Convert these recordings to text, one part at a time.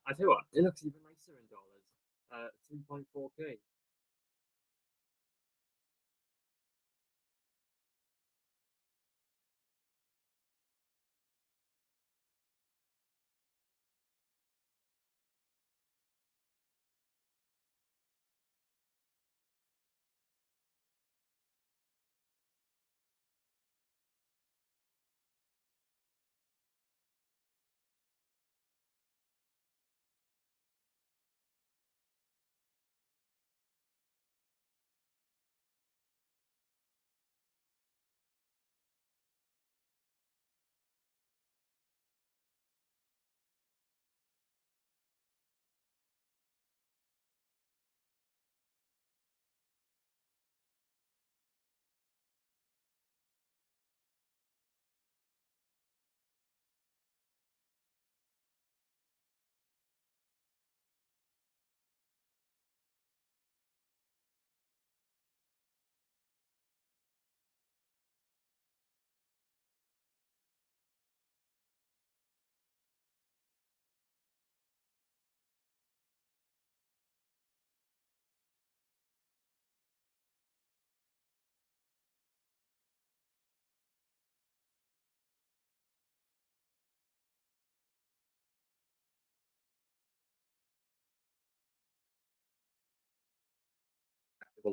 I tell you what, it looks even nicer in dollars. 3.4K.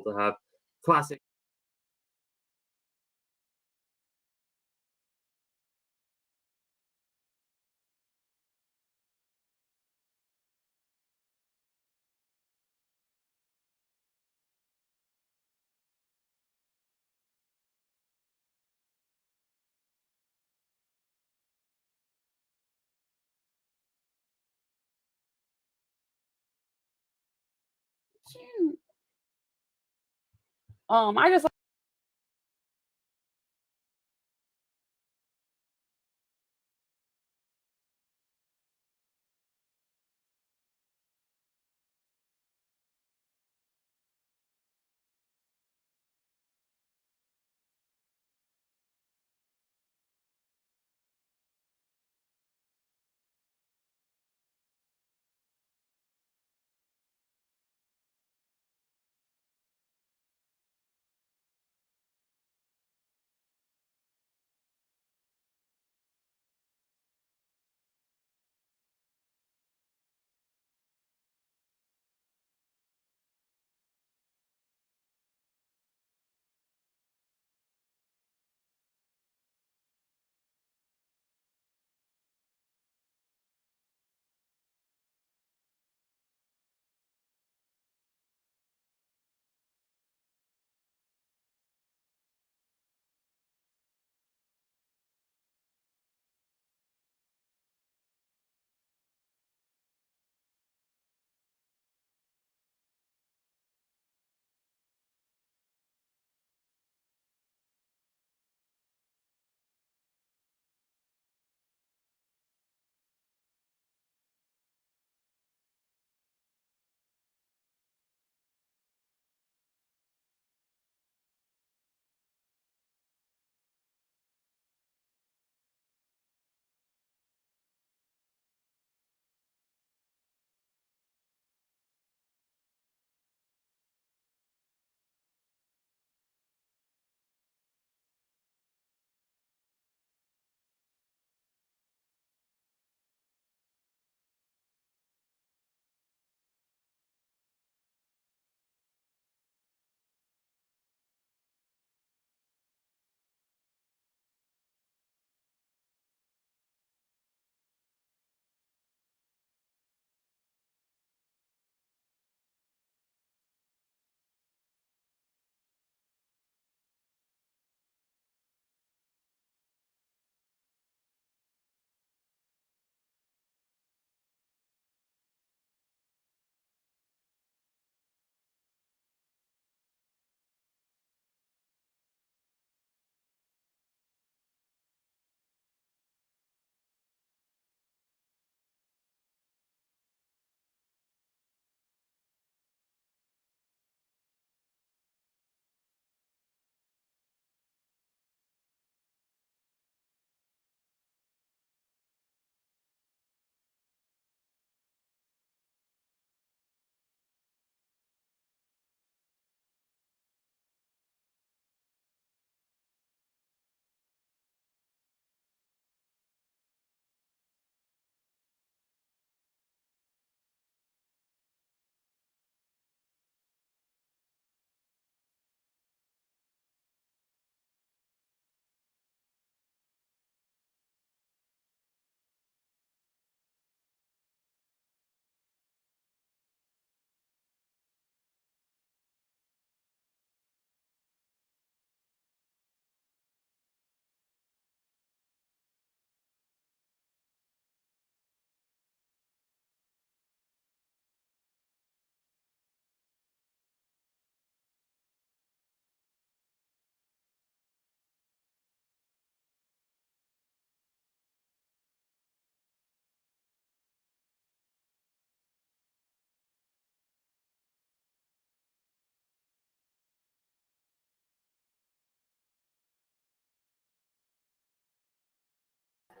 To have classic. Shoot. I just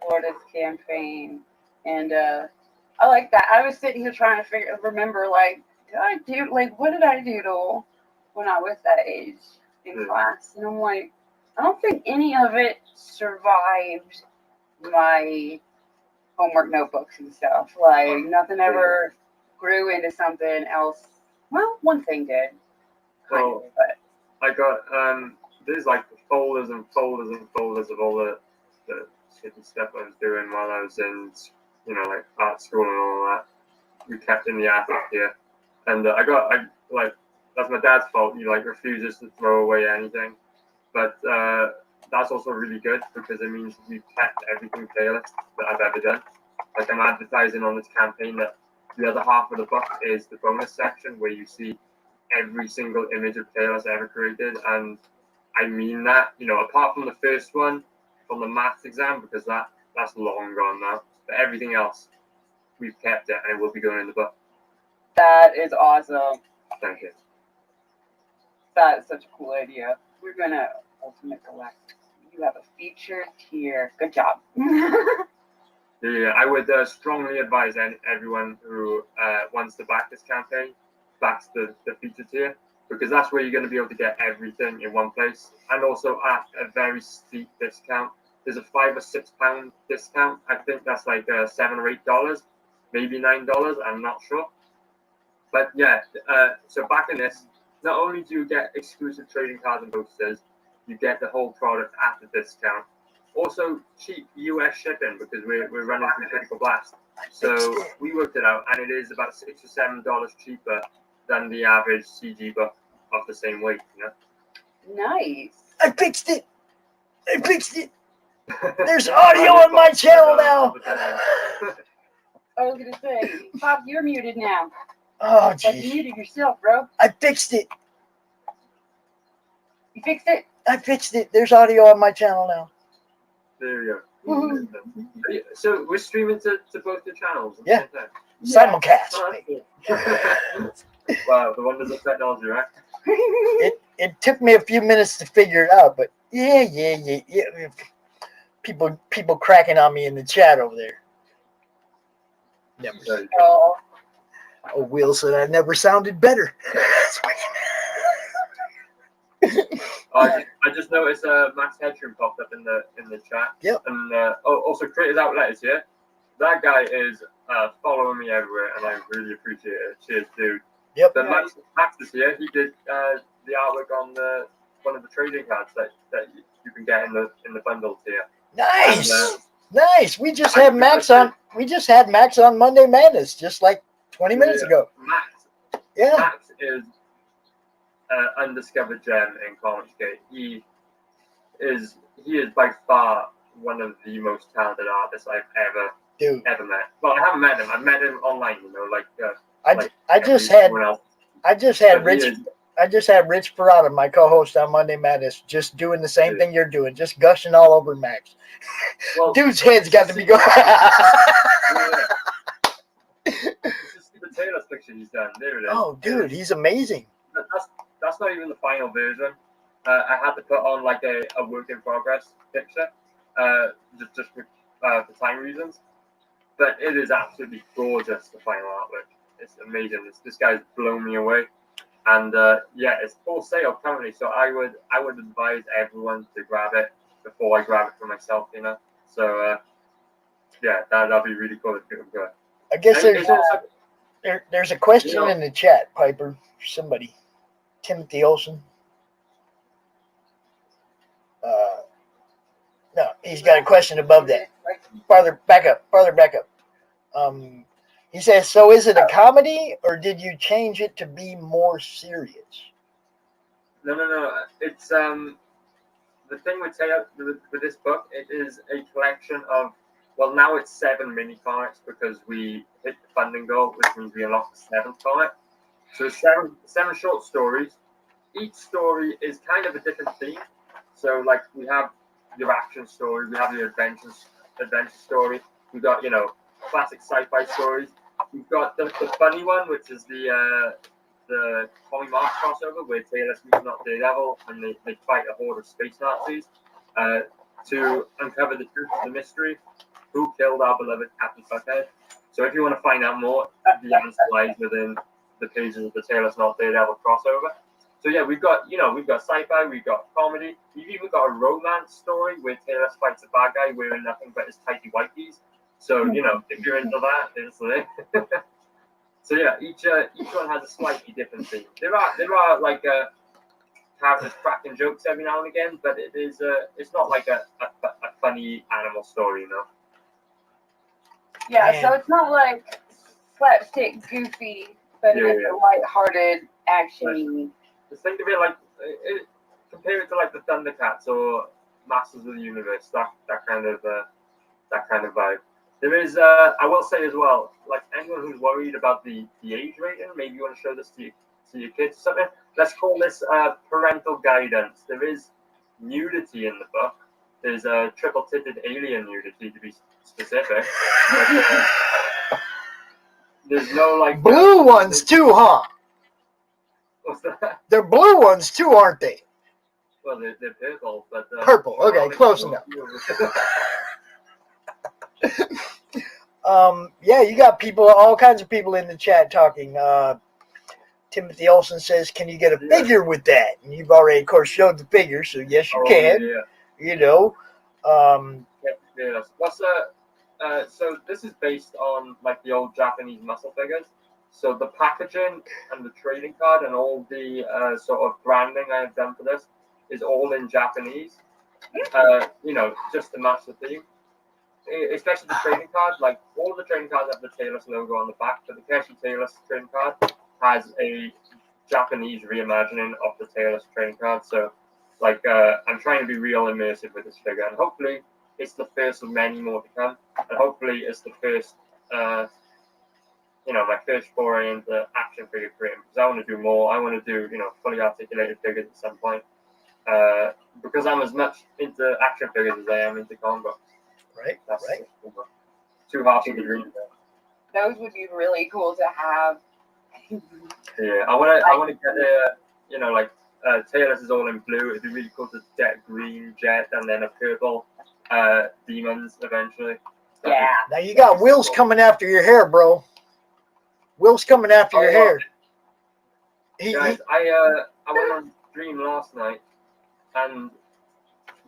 Florida's campaign, and I like that. I was sitting here trying to remember, like, what did I doodle when I was that age in class? And I'm like, I don't think any of it survived my homework notebooks and stuff. Like, nothing ever grew into something else. Well, one thing did, kind of, but I got there's like folders and folders and folders of all the shitty stuff I was doing while I was in, like art school and all that. We kept in the attic here, and that's my dad's fault. He like refuses to throw away anything, but that's also really good because it means we've kept everything tailored that I've ever done. Like I'm advertising on this campaign that the other half of the book is the bonus section where you see every single image of Taylor's ever created, and I mean that. Apart from the first one from the maths exam because that's long gone now. But everything else, we've kept it, and it will be going in the book. that is awesome. Thank you. That is such a cool idea. We're gonna Ultimate Galactic. You have a featured tier. Good job. Yeah, I would strongly advise everyone who wants to back this campaign, backs the feature tier, because that's where you're going to be able to get everything in one place, and also at a very steep discount. There's a £5 or £6 discount. I think that's like $7 or $8, maybe $9. I'm not sure. But yeah, so backing this, not only do you get exclusive trading cards and posters, you get the whole product at the discount. Also, cheap US shipping because we're running through Critical Blast. So we worked it out, and it is about $6 or $7 cheaper than the average CG book of the same weight. Nice. I fixed it. There's audio on my channel now. I was gonna say, Pop, you're muted now. Oh, Like, you jeez. muted yourself, bro. I fixed it. You fixed it? I fixed it. There's audio on my channel now. There you go. So we're streaming to both your channels. Yeah. Simulcast. Oh, cool. Wow, the wonders of technology, right? It took me a few minutes to figure it out, but yeah. People cracking on me in the chat over there. Never. Oh, Will said I never sounded better. I just noticed Max Headroom popped up in the chat. Yep. And also Creators Outlet is here. That guy is following me everywhere, and I really appreciate it. Cheers, dude. Yep. But Max is here. He did the artwork on one of the trading cards that you can get in the bundles here. Nice. And, Nice. We just had Max on Monday Madness just like 20 minutes ago. Max is an undiscovered gem in Comicsgate. He is by far one of the most talented artists I've ever met. Well, I haven't met him. I've met him online. I just had Rich Parada, my co-host on Monday Madness, just doing the same thing you're doing, just gushing all over Max. Well, dude's head's got to be going. Just see the Taylor's picture he's done. There it is. Oh, dude, he's amazing. That's not even the final version. I had to put on like a work in progress picture, just for time reasons. But it is absolutely gorgeous. The final artwork. It's amazing. This guy's blown me away. And it's for sale currently, so I would advise everyone to grab it before I grab it for myself, So that'll be really cool if people go. I guess there's a question in the chat, Piper. Somebody, Timothy Olsen. No, he's got a question above that. Farther back up. He says, so is it a comedy, or did you change it to be more serious? No. It's the thing with this book. It is a collection of, well, now it's 7 mini comics because we hit the funding goal, which means we unlocked the 7th comic. So seven short stories. Each story is kind of a different theme. So like we have your action story, we have your adventure story. We've got classic sci-fi stories. We've got the funny one, which is the Tommy Mark crossover, where Taylor's meeting up Daredevil and they fight a horde of space Nazis to uncover the truth of the mystery. who killed our beloved Captain Fuckhead. So if you want to find out more, the answer lies within the pages of the Taylor's Not Daredevil crossover. So yeah, we've got sci-fi, we've got comedy, we've even got a romance story where Taylor fights a bad guy wearing nothing but his tighty whities. So if you're into that, it's there. So yeah, each one has a slightly different theme. There are like characters cracking jokes every now and again, but it's not like a funny animal story, Yeah, Man. so it's not like slapstick goofy, but it's a lighthearted action. Just think of it like compare it to like the Thundercats or Masters of the Universe, that kind of vibe. There is, I will say as well, like anyone who's worried about the age rating, maybe you want to show this to your kids or something. Let's call this parental guidance. There is nudity in the book. There's a triple-titted alien nudity, to be specific. But, there's no like blue ones too, huh? What's that? They're blue ones too, aren't they? Well, they're purple, but Purple. Okay, close enough. Yeah, you got all kinds of people in the chat talking. Timothy Olsen says, "Can you get a figure with that?" And you've already, of course, showed the figure, so yes, you can. Yeah. What's so this is based on like the old Japanese muscle figures. So the packaging and the trading card and all the sort of branding I have done for this is all in Japanese. Just to match the theme. Especially the trading card, like all the trading cards have the Taylor's logo on the back, but the Keshi Taylor's trading card has a Japanese reimagining of the Taylor's trading card. So, like, I'm trying to be real immersive with this figure, and hopefully, it's the first of many more to come. And hopefully, it's the first, my first foray into action figure creating. Because I want to do more. I want to do, fully articulated figures at some point. Because I'm as much into action figures as I am into comic books. Right. Two halves of the dream. Those would be really cool to have. Yeah, I want to get Taylor's is all in blue. It'd be really cool to get green Jet and then a purple Demons eventually. Yeah. Now you got Will's coming after your hair, bro. Will's coming after your hair. Guys, I went on Dream last night, and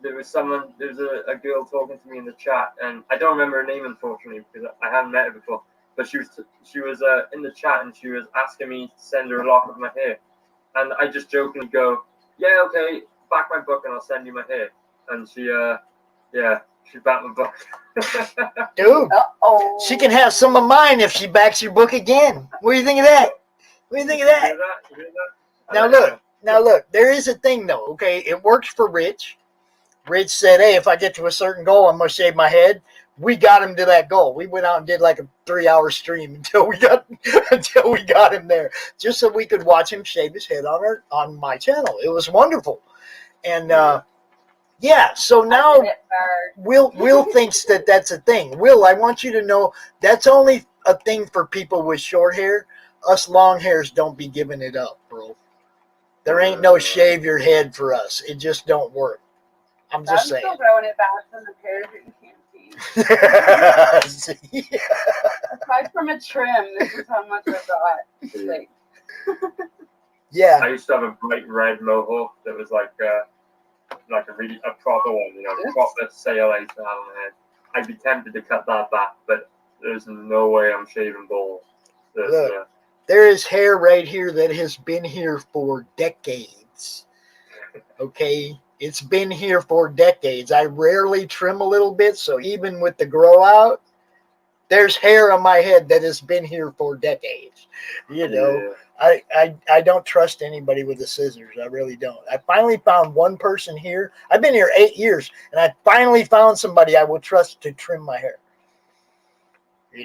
there was a girl talking to me in the chat, and I don't remember her name unfortunately because I haven't met her before. But she was in the chat, and she was asking me to send her a lock of my hair, and I just jokingly go, "Yeah, okay, back my book, and I'll send you my hair." And she backed my book. Dude, she can have some of mine if she backs your book again. What do you think of that? What do you think of that? You hear that? Now look, there is a thing though, okay? It works for Rich. Rich said, "Hey, if I get to a certain goal, I'm gonna shave my head." We got him to that goal. We went out and did like a 3-hour stream until we got him there, just so we could watch him shave his head on my channel. It was wonderful, and So now Will thinks that's a thing. Will, I want you to know that's only a thing for people with short hair. Us long hairs don't be giving it up, bro. There ain't no shave your head for us. It just don't work. I'm just saying. I'm still growing it back from the pairs that you can't see. Aside from a trim, this is how much I got. Like, yeah. I used to have a bright red mohawk that was like a proper one, proper sailor to have on my head. I'd be tempted to cut that back, but there's no way I'm shaving bald. Look, there is hair right here that has been here for decades. Okay? It's been here for decades. I rarely trim a little bit, so even with the grow out, there's hair on my head that has been here for decades. I don't trust anybody with the scissors. I really don't. I finally found one person here. I've been here 8 years, and I finally found somebody I will trust to trim my hair.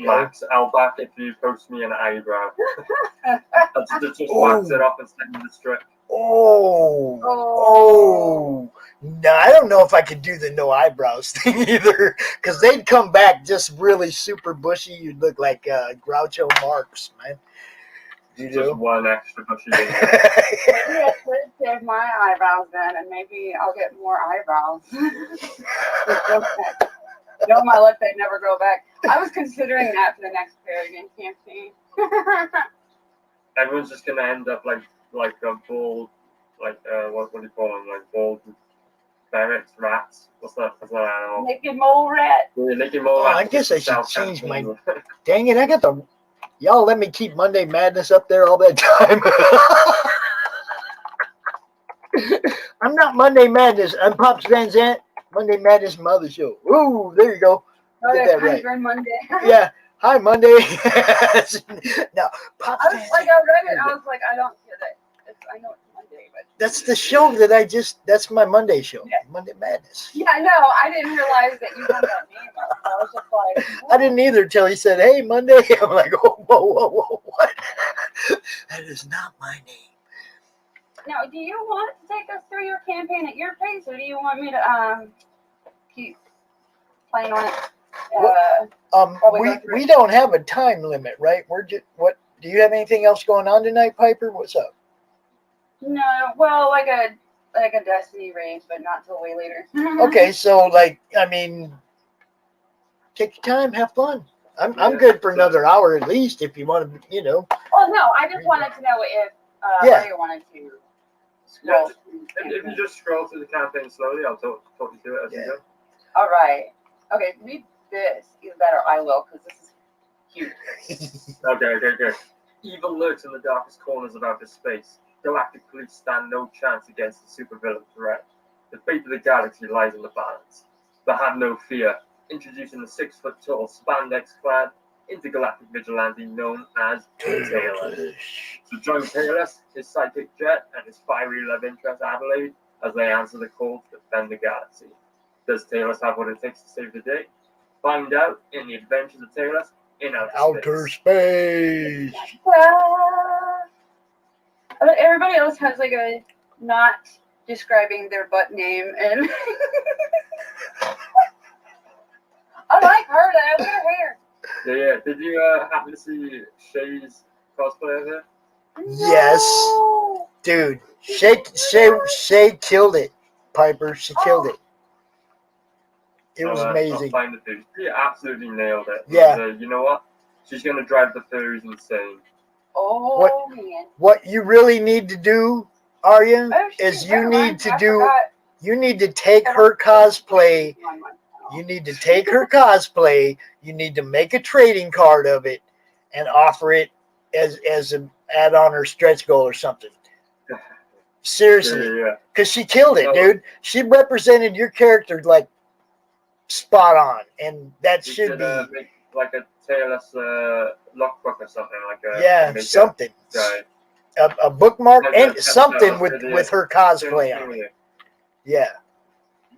Max, I'll back if you post me an eyebrow. just wax it up and send me the strip. Oh. No, I don't know if I could do the no eyebrows thing either, because they'd come back just really super bushy. You'd look like Groucho Marx, man. Just one extra bushy. Maybe I should shave my eyebrows then, and maybe I'll get more eyebrows. No, my luck, they'd never go back. I was considering that for the next Paragon campaign. Everyone's just gonna end up like a bald, like what do you call them? Like bald ferrets, rats. What's that animal? Naked mole rat. Yeah, naked mole Oh, rat. I guess I should South change my. California. Dang it! I got the. Y'all let me keep Monday Madness up there all that time. I'm not Monday Madness. I'm Pops Van Zant. Monday Madness, my other show. Ooh, there you go. Oh, Get that's that right. Hybrid Monday. Yeah. Hi, Monday. No, Pops I Van was like, Zant. I read it. I was like, I don't get it. I know it's Monday, but That's the show that that's my Monday show. Yeah. Monday Madness. yeah, I know. I didn't realize that you had that name up. I was just like, I didn't either till he said, "Hey, Monday." I'm like, "Oh, whoa, what? That is not my name." Now, do you want to take us through your campaign at your pace, or do you want me to keep playing on it? We don't have a time limit, right? We're just what? Do you have anything else going on tonight, Piper? What's up? No, well, like a Destiny raid, but not till way later. Okay, so take your time, have fun. I'm good for another hour at least if you want to, Well, no, I just wanted to know if Yeah. Aria wanted to Yeah, scroll. if you just scroll through the campaign slowly, I'll talk you through it as you go. All right. Okay, read this. Either that or I will, because this is cute. Okay. Evil lurks in the darkest corners of outer space. Galactic police stand no chance against the supervillain threat. The fate of the galaxy lies in the balance. But have no fear. Introducing the 6-foot-tall, spandex-clad, intergalactic vigilante known as Taylor. So join Taylor, his psychic Jet, and his fiery love interest Adelaide as they answer the call to defend the galaxy. Does Taylor have what it takes to save the day? Find out in the adventures of Taylor in Outer space. Everybody else has like a not describing their butt name, and I like her. I like her hair. Yeah. Did you happen to see Shay's cosplay of it? Yes, No. dude. Shay killed it. Piper, she killed it. It was amazing. I'll find the food. She absolutely nailed it. Yeah. And, you know what? She's gonna drive the furries insane. Oh man. What you really need to do, Aria, Oh, is shoot, you never need mind. to I do. forgot. You need to take her cosplay. You need to take her cosplay. You need to make a trading card of it and offer it as an add-on or stretch goal or something. Seriously, Yeah. because she killed it, dude. She represented your character like spot on, and that You should could, be make like a tailless lockbook or something like a something. guide. A bookmark Like and that, something with with her cosplay on it. Yeah.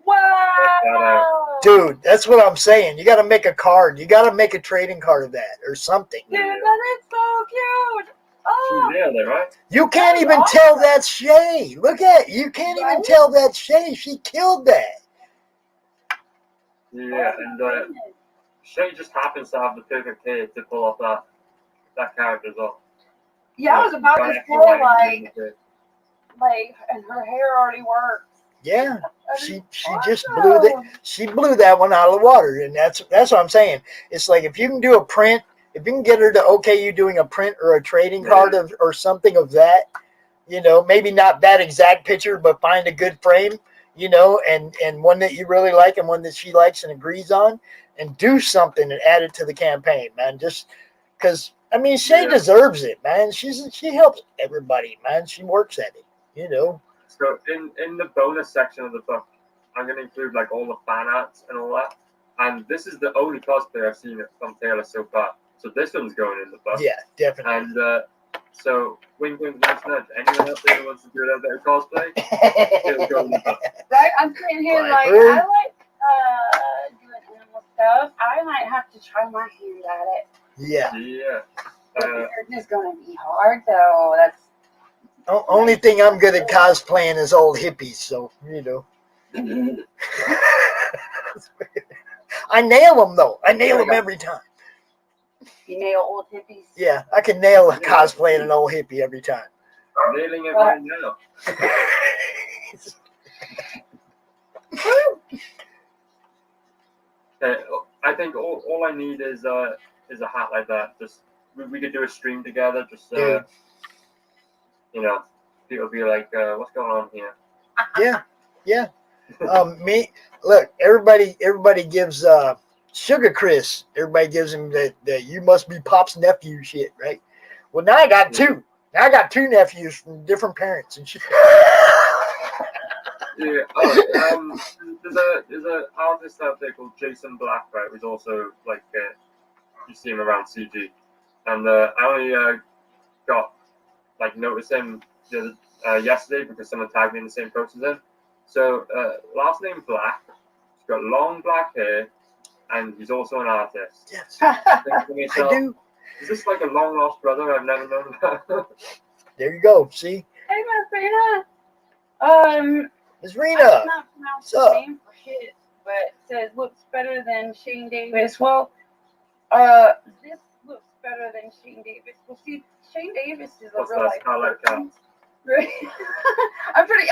Wow. Dude, that's what I'm saying. You got to make a card. You got to make a trading card of that or something. Dude, that is so cute. Oh. She's there, right? You can't even awesome. tell that's Shay. Look at you can't even Right? tell that's Shay. She killed that. Yeah, Oh, and goodness. Shay just happens to have the perfect hair to pull off that character as well. Yeah, I was about to say like, and her hair already works. Yeah. That She is just awesome. blew that one out of the water, and that's what I'm saying. It's like if you can do a print, if you can get her to okay you doing a print or a trading card of or something of that, maybe not that exact picture, but find a good frame, and one that you really like and one that she likes and agrees on, and do something and add it to the campaign, man. Just because Shay deserves it, man. She helps everybody, man. She works at it, So in the bonus section of the book, I'm going to include like all the fan arts and all that. And this is the only cosplay I've seen from Taylor so far. So this one's going in the book. Yeah, definitely. And so wink, wink, nudge, nudge. Anyone out there who wants to do a little bit of cosplay, it'll go in the book. Right? I'm sitting here like, Piper. I like doing animal stuff. I might have to try my hand at it. Yeah. Yeah. It's going to be hard, though. That's Only thing I'm good at cosplaying is old hippies, so I nail them though. I nail them every time. You nail old hippies. Yeah, I can nail a cosplaying an old hippie every time. I'm nailing it right now. I think all I need is a hat like that. Just we could do a stream together. Just Dude. you know, people be like, what's going on here? Yeah. Me, look, everybody gives Sugar Chris. Everybody gives him that you must be Pop's nephew shit, right? Well, now I got two. Now I got two nephews from different parents and shit. Yeah. There's a artist out there called Jason Black, right? Who's also like you see him around CG, and I only got like noticed him yesterday because someone tagged me in the same post as him. So last name Black. He's got long black hair, and he's also an artist. Yes, Thinking to myself, I do. is this like a long lost brother I've never known about? There you go. See, Hey, Martina. Miss I Rena. cannot pronounce What's his up? name for shit, but it says looks better than Shane Davis. Well, this looks better than Shane Davis. Well, see, Shane Davis is a What's real that, life Scarlet person.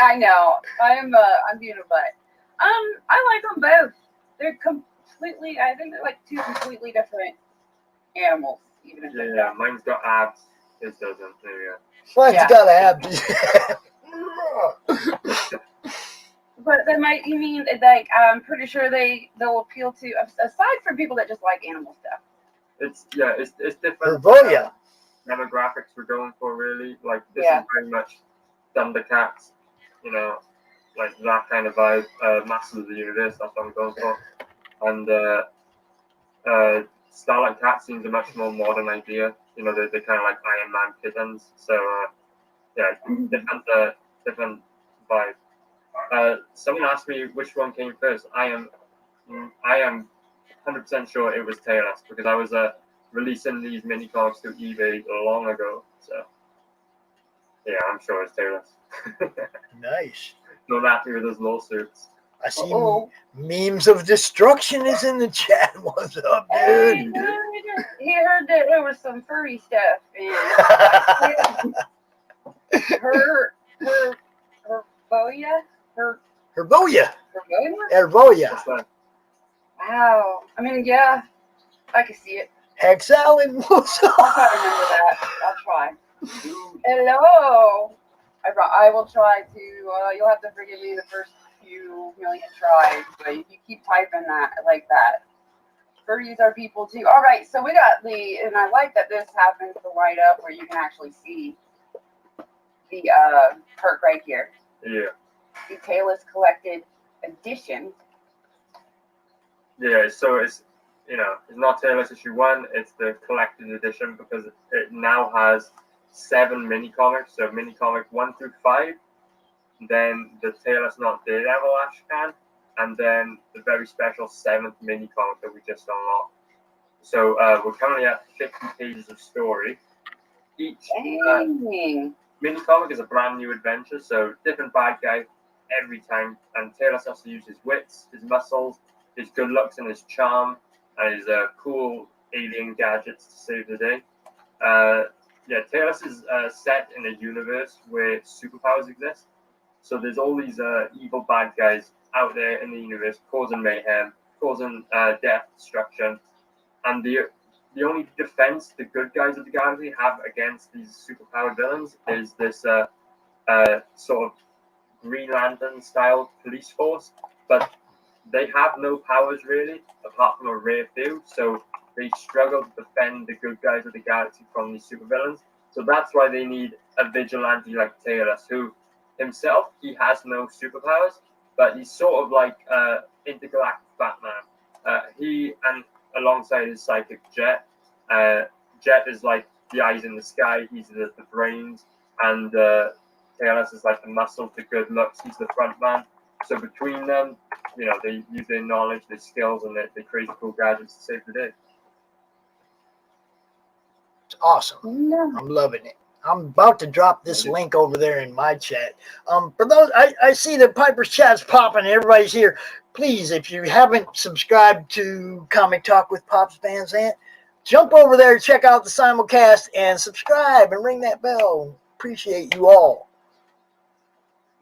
I know. I'm being a butt. I like them both. They're completely. I think they're like two completely different animals. Even if they're Yeah, mine's got abs. His doesn't. There you Mine's Yeah. got abs. But they might. You mean like? I'm pretty sure they'll appeal to aside from people that just like animal stuff. go. It's different. Hervolia. Demographics we're going for really. Like this Yeah. is very much Thundercats. You know, like that kind of vibe. Masters of the Universe. That's what I'm going for. And Starlight Cat seems a much more modern idea. You know, they're kind of like Iron Man kittens. So yeah, different vibe. Someone asked me which one came first. I am 100% sure it was Taylor's because I was releasing these mini comics to eBay long ago. So yeah, I'm sure it's Taylor's. Nice. Not happy with those lawsuits. I see Uh-oh. memes of destruction is in the chat. What's up, Hey, dude? dude. He heard that there was some furry stuff, and her Boya, her Hervolia. Boya. Hervolia. What's that? Wow. I mean, yeah, I can see it. Hex Allen. What's I'll try to up? remember that. I'll try. Hello. I will try to. You'll have to forgive me the first few million tries, but if you keep typing that like that. Furries are people too. All right, so we got and I like that this happens to light up where you can actually see the perk right here. Yeah. The Taylor's Collected Edition. Yeah, so it's not Taylor's issue 1, it's the collected edition because it now has 7 mini comics, so mini comic 1 through 5, then the Taylor's Not Daredevil Ashcan, and then the very special 7th mini comic that we just unlocked. So we're currently at 50 pages of story. Each Dang. mini comic is a brand new adventure, so different bad guy every time, and Taylor has to use his wits, his muscles, his good looks, and his charm, and his cool alien gadgets to save the day. Taylor is set in a universe where superpowers exist. So there's all these evil bad guys out there in the universe causing mayhem, causing death, destruction, and the only defense the good guys of the galaxy have against these superpowered villains is this sort of Green Lantern style police force, but they have no powers really, apart from a rare few, so they struggle to defend the good guys of the galaxy from these supervillains. So that's why they need a vigilante like Taylor, who himself, he has no superpowers, but he's sort of like intergalactic Batman. He and alongside his psychic Jet, Jet is like the eyes in the sky, he's the brains, and Taylor is like the muscle, the good looks, he's the front man. So between them, they use their knowledge, their skills, and their crazy cool gadgets to save the day. It's awesome. No. I'm loving it. I'm about to drop this link over there in my chat. For those, I see that Piper's chat's popping. Everybody's here. Please, if you haven't subscribed to Comic Talk with Pops Van Zant, jump over there, check out the simulcast, and subscribe and ring that bell. Appreciate you all.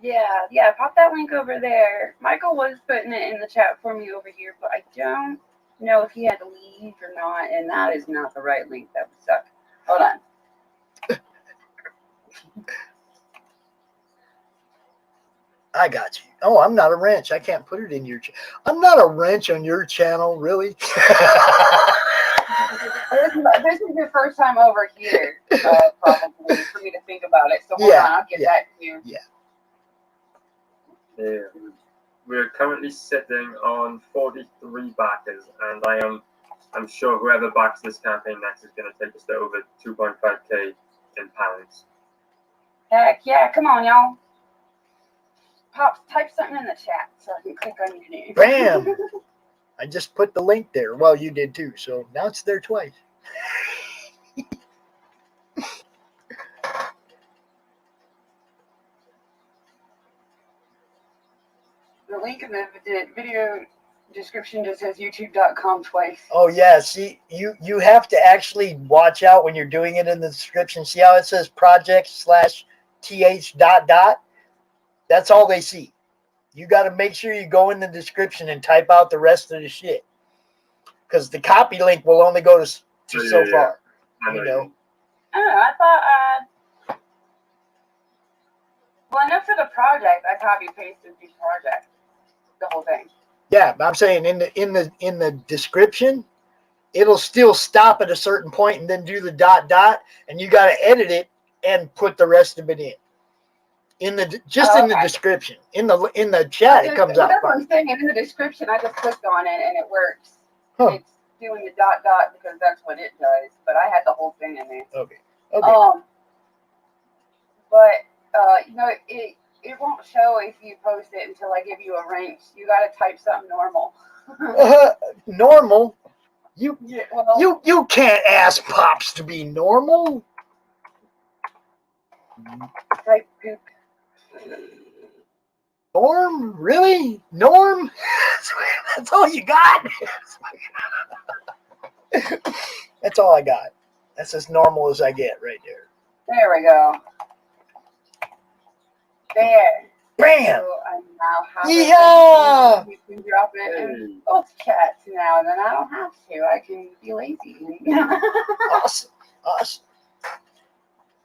Yeah, pop that link over there. Michael was putting it in the chat for me over here, but I don't know if he had to leave or not, and that is not the right link. That would suck. Hold on. I got you. Oh, I'm not a wrench. I can't put it in your. I'm not a wrench on your channel, really. This is your first time over here, probably, for me to think about it. So hold on, I'll get that to you. Yeah. We're currently sitting on 43 backers, and I'm sure whoever backs this campaign next is going to take us to over 2.5k in pounds. Heck yeah! Come on, y'all. Pops, type something in the chat so I can click on your name. Bam! I just put the link there. Well, you did too, so now it's there twice. The link in the video description just says youtube.com twice. Oh yeah, see, you have to actually watch out when you're doing it in the description. See how it says project/th ... That's all they see. You got to make sure you go in the description and type out the rest of the shit, because the copy link will only go to so far. You know. I don't know. I thought. Well, enough for the project. I copy pasted the project, the whole thing. Yeah, but I'm saying in the description, it'll still stop at a certain point and then do the ... and you got to edit it and put the rest of it in. In the description. In the chat, it comes out. That's what I'm saying. In the description, I just clicked on it and it works. Huh. It's doing the ... because that's what it does. But I had the whole thing in there. Okay. But you know, it won't show if you post it until I give you a rank. You got to type something normal. Normal? You can't ask Pops to be normal. Type poop. Norm? Really? Norm? That's all you got? That's all I got. That's as normal as I get right there. There we go. There. Bam! So I now have Yeehaw! You can drop it in both chats now, and then I don't have to. I can be lazy. Awesome.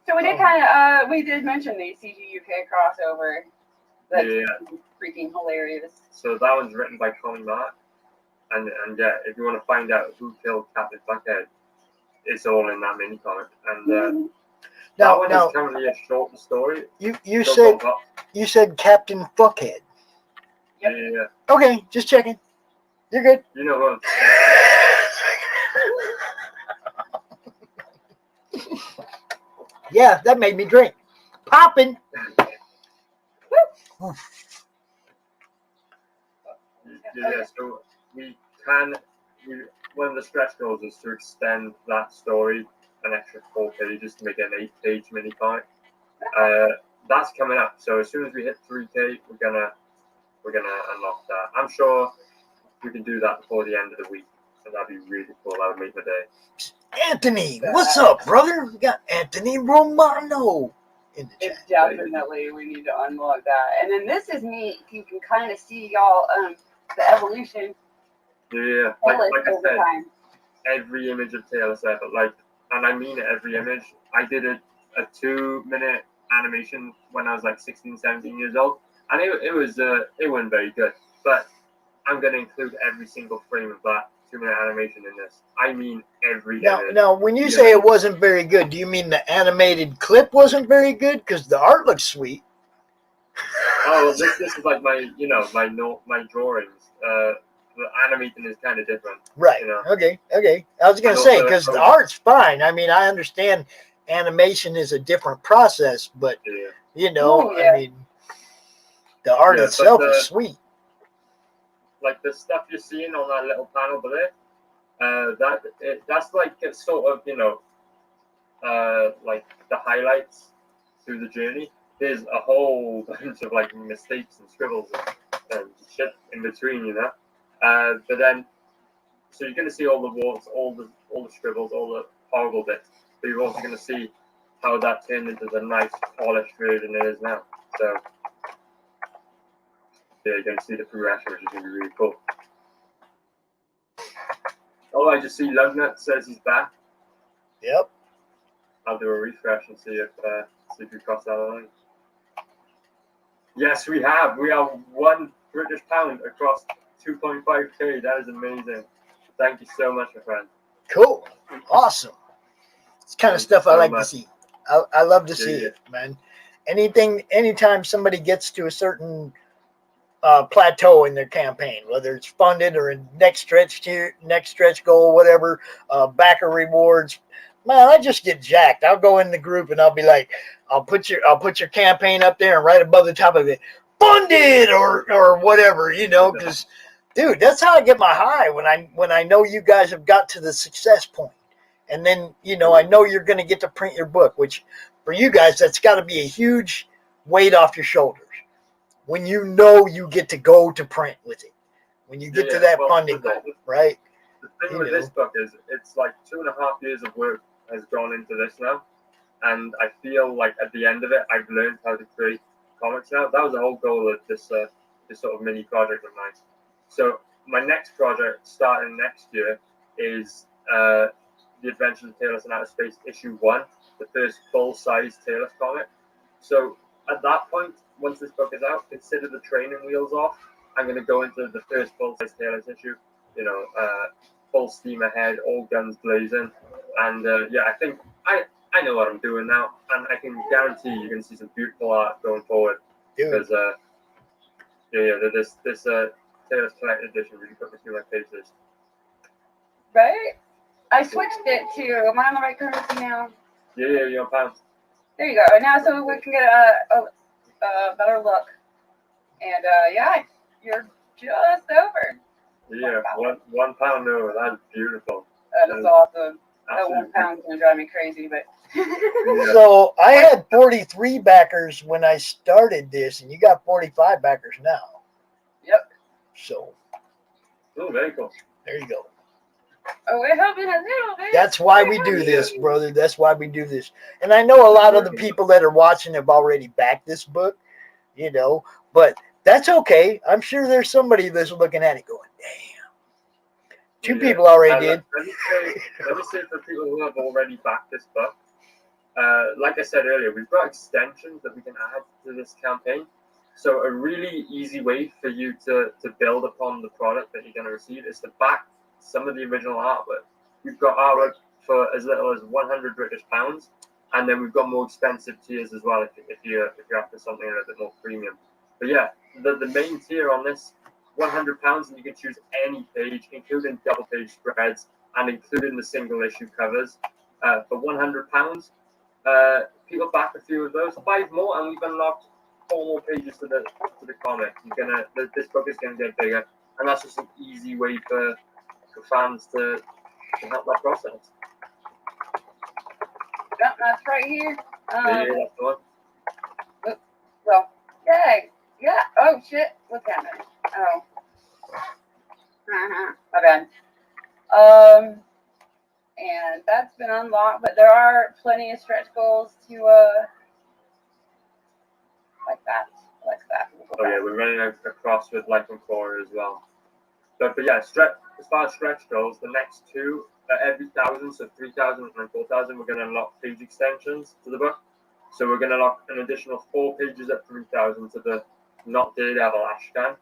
So we did mention the CGUK crossover. That's freaking hilarious. So that one's written by Connie Mark, and yeah, if you want to find out who killed Captain Blackhead, it's all in that mini comic. And that one is currently a short story. You said Captain Fuckhead. Yep. Yeah. Okay, just checking. You're good. You know what? Yeah, that made me drink. Poppin'. Yeah, so one of the stretch goals is to extend that story an extra 4 pages to make it an 8-page mini comic. That's coming up. So as soon as we hit 3K, we're gonna unlock that. I'm sure we can do that before the end of the week, and that'd be really cool. That would make the day. Anthony, what's up, brother? We got Anthony Romano in the chat. Definitely, we need to unlock that. And then this is neat. You can kind of see y'all the evolution. Yeah, like I said, time. Every image of Taylor's ever, and I mean every image. I did a 2-minute animation when I was like 16, 17 years old, and it wasn't very good. But I'm going to include every single frame of that 2-minute animation in this. I mean every image. Now, when you say it wasn't very good, do you mean the animated clip wasn't very good? Because the art looks sweet. Oh, this is like my drawings. The animating is kind of different. Right. You know? Okay. I was going to say, because the art's fine. I mean, I understand animation is a different process, but, I mean, the art itself is sweet. Like the stuff you're seeing on that little panel below, that's like it's sort of, like the highlights through the journey. There's a whole bunch of like mistakes and scribbles and shit in between, but then, so you're going to see all the warts, all the scribbles, all the horrible bits. But you're also going to see how that turned into the nice, polished version it is now. So, yeah, you're going to see the progression, which is going to be really cool. Oh, I just see Lugnut says he's back. Yep. I'll do a refresh and see if we cross that line. Yes, we have. We are £1 British across 2.5k. That is amazing. Thank you so much, my friend. Cool. Awesome. It's kind of Thank you stuff I so like much. to see. I love to Yeah, see yeah. it, man. Anytime somebody gets to a certain plateau in their campaign, whether it's funded or in next stretch goal, whatever, backer rewards. Man, I just get jacked. I'll go in the group and I'll be like, I'll put your campaign up there and right above the top of it, funded or whatever, because dude, that's how I get my high when I know you guys have got to the success point. And then, I know you're going to get to print your book, which for you guys, that's got to be a huge weight off your shoulders. When you know you get to go to print with it, when you get to that funding goal, right? The thing with this book is it's like 2.5 years of work has gone into this now, and I feel like at the end of it, I've learned how to create comics now. That was the whole goal of this sort of mini project of mine. So my next project starting next year is The Adventures of Taylor in Outer Space issue 1, the first full-size Taylor comic. So at that point, once this book is out, consider the training wheels off. I'm going to go into the first full-size Taylor's issue, full steam ahead, all guns blazing. And I think I know what I'm doing now, and I can guarantee you're going to see some beautiful art going forward. Dude. Because, this Taylor's Collected Edition really put me through my paces. Right? I switched it to, am I on the right currency now? Yeah, you're on pounds. There you go. And now so we can get a better look. And you're just over. Yeah, £1 over. That's beautiful. That is awesome. That Absolutely. £1 is gonna drive me crazy, but So I had 43 backers when I started this, and you got 45 backers now. Yep. So. Oh, very cool. There you go. Oh, we're helping a little bit. That's why we do this, brother. That's why we do this. And I know a lot of the people that are watching have already backed this book, but that's okay. I'm sure there's somebody that's looking at it going, damn. Two people already did. Let me say for people who have already backed this book, like I said earlier, we've got extensions that we can add to this campaign. So a really easy way for you to build upon the product that you're going to receive is to back some of the original artwork. We've got artwork for as little as £100 British, and then we've got more expensive tiers as well if you're after something a little bit more premium. But yeah, the main tier on this, £100, and you can choose any page, including double page spreads and including the single issue covers. For £100, people back a few of those, 5 more, and we've unlocked 4 more pages to the comic. This book is gonna get bigger, and that's just an easy way for fans to help that process. Yep, that's right here. That's the one. Well, yay. Yeah. Oh, shit. What's happening? Oh. My bad. And that's been unlocked, but there are plenty of stretch goals to, like that. Oh yeah, we're running across with Life and Core as well. But yeah, as far as stretch goes, the next two, every 1,000, so 3,000 and 4,000, we're going to unlock page extensions to the book. So we're going to unlock an additional 4 pages at 3,000 to the Not Daredevil Ashcan.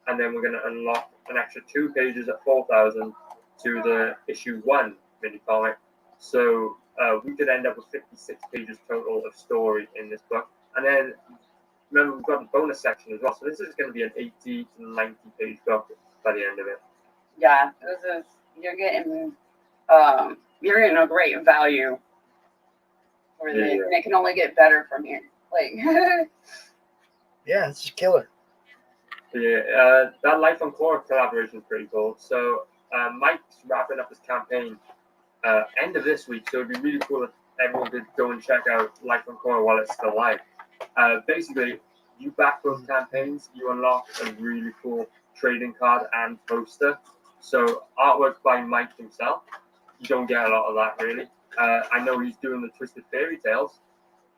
And then we're going to unlock an extra 2 pages at 4,000 to the issue 1 mini comic. So we could end up with 56 pages total of story in this book. And then remember, we've got the bonus section as well. So this is going to be an 80 to 90 page book by the end of it. Yeah, you're getting a great value for this, and it can only get better from here. Like, yeah, it's a killer. Yeah, that Life on Core collaboration is pretty cool. So Mike's wrapping up his campaign end of this week, so it'd be really cool if everyone could go and check out Life on Core while it's still live. Basically, you back both campaigns, you unlock a really cool trading card and poster. So artwork by Mike himself. You don't get a lot of that really. I know he's doing the Twisted Fairy Tales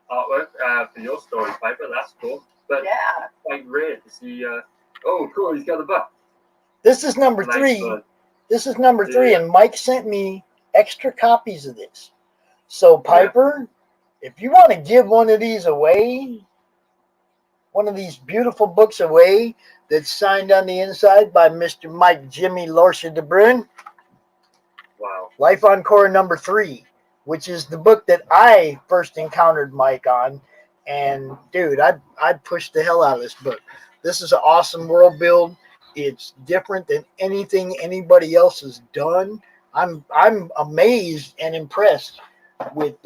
artwork for your story, Piper. That's cool. But yeah, quite rare to see. Oh, cool! He's got the book. This is number nice 3. one. This is number 3, and Mike sent me extra copies of this. So, Piper, if you want to give one of these away, one of these beautiful books away that's signed on the inside by Mr. Mike Jimmy Lorsha de Bruin, Wow. Life on Korra number 3, which is the book that I first encountered Mike on. And, dude, I'd push the hell out of this book. This is an awesome world build. It's different than anything anybody else has done. I'm amazed and impressed with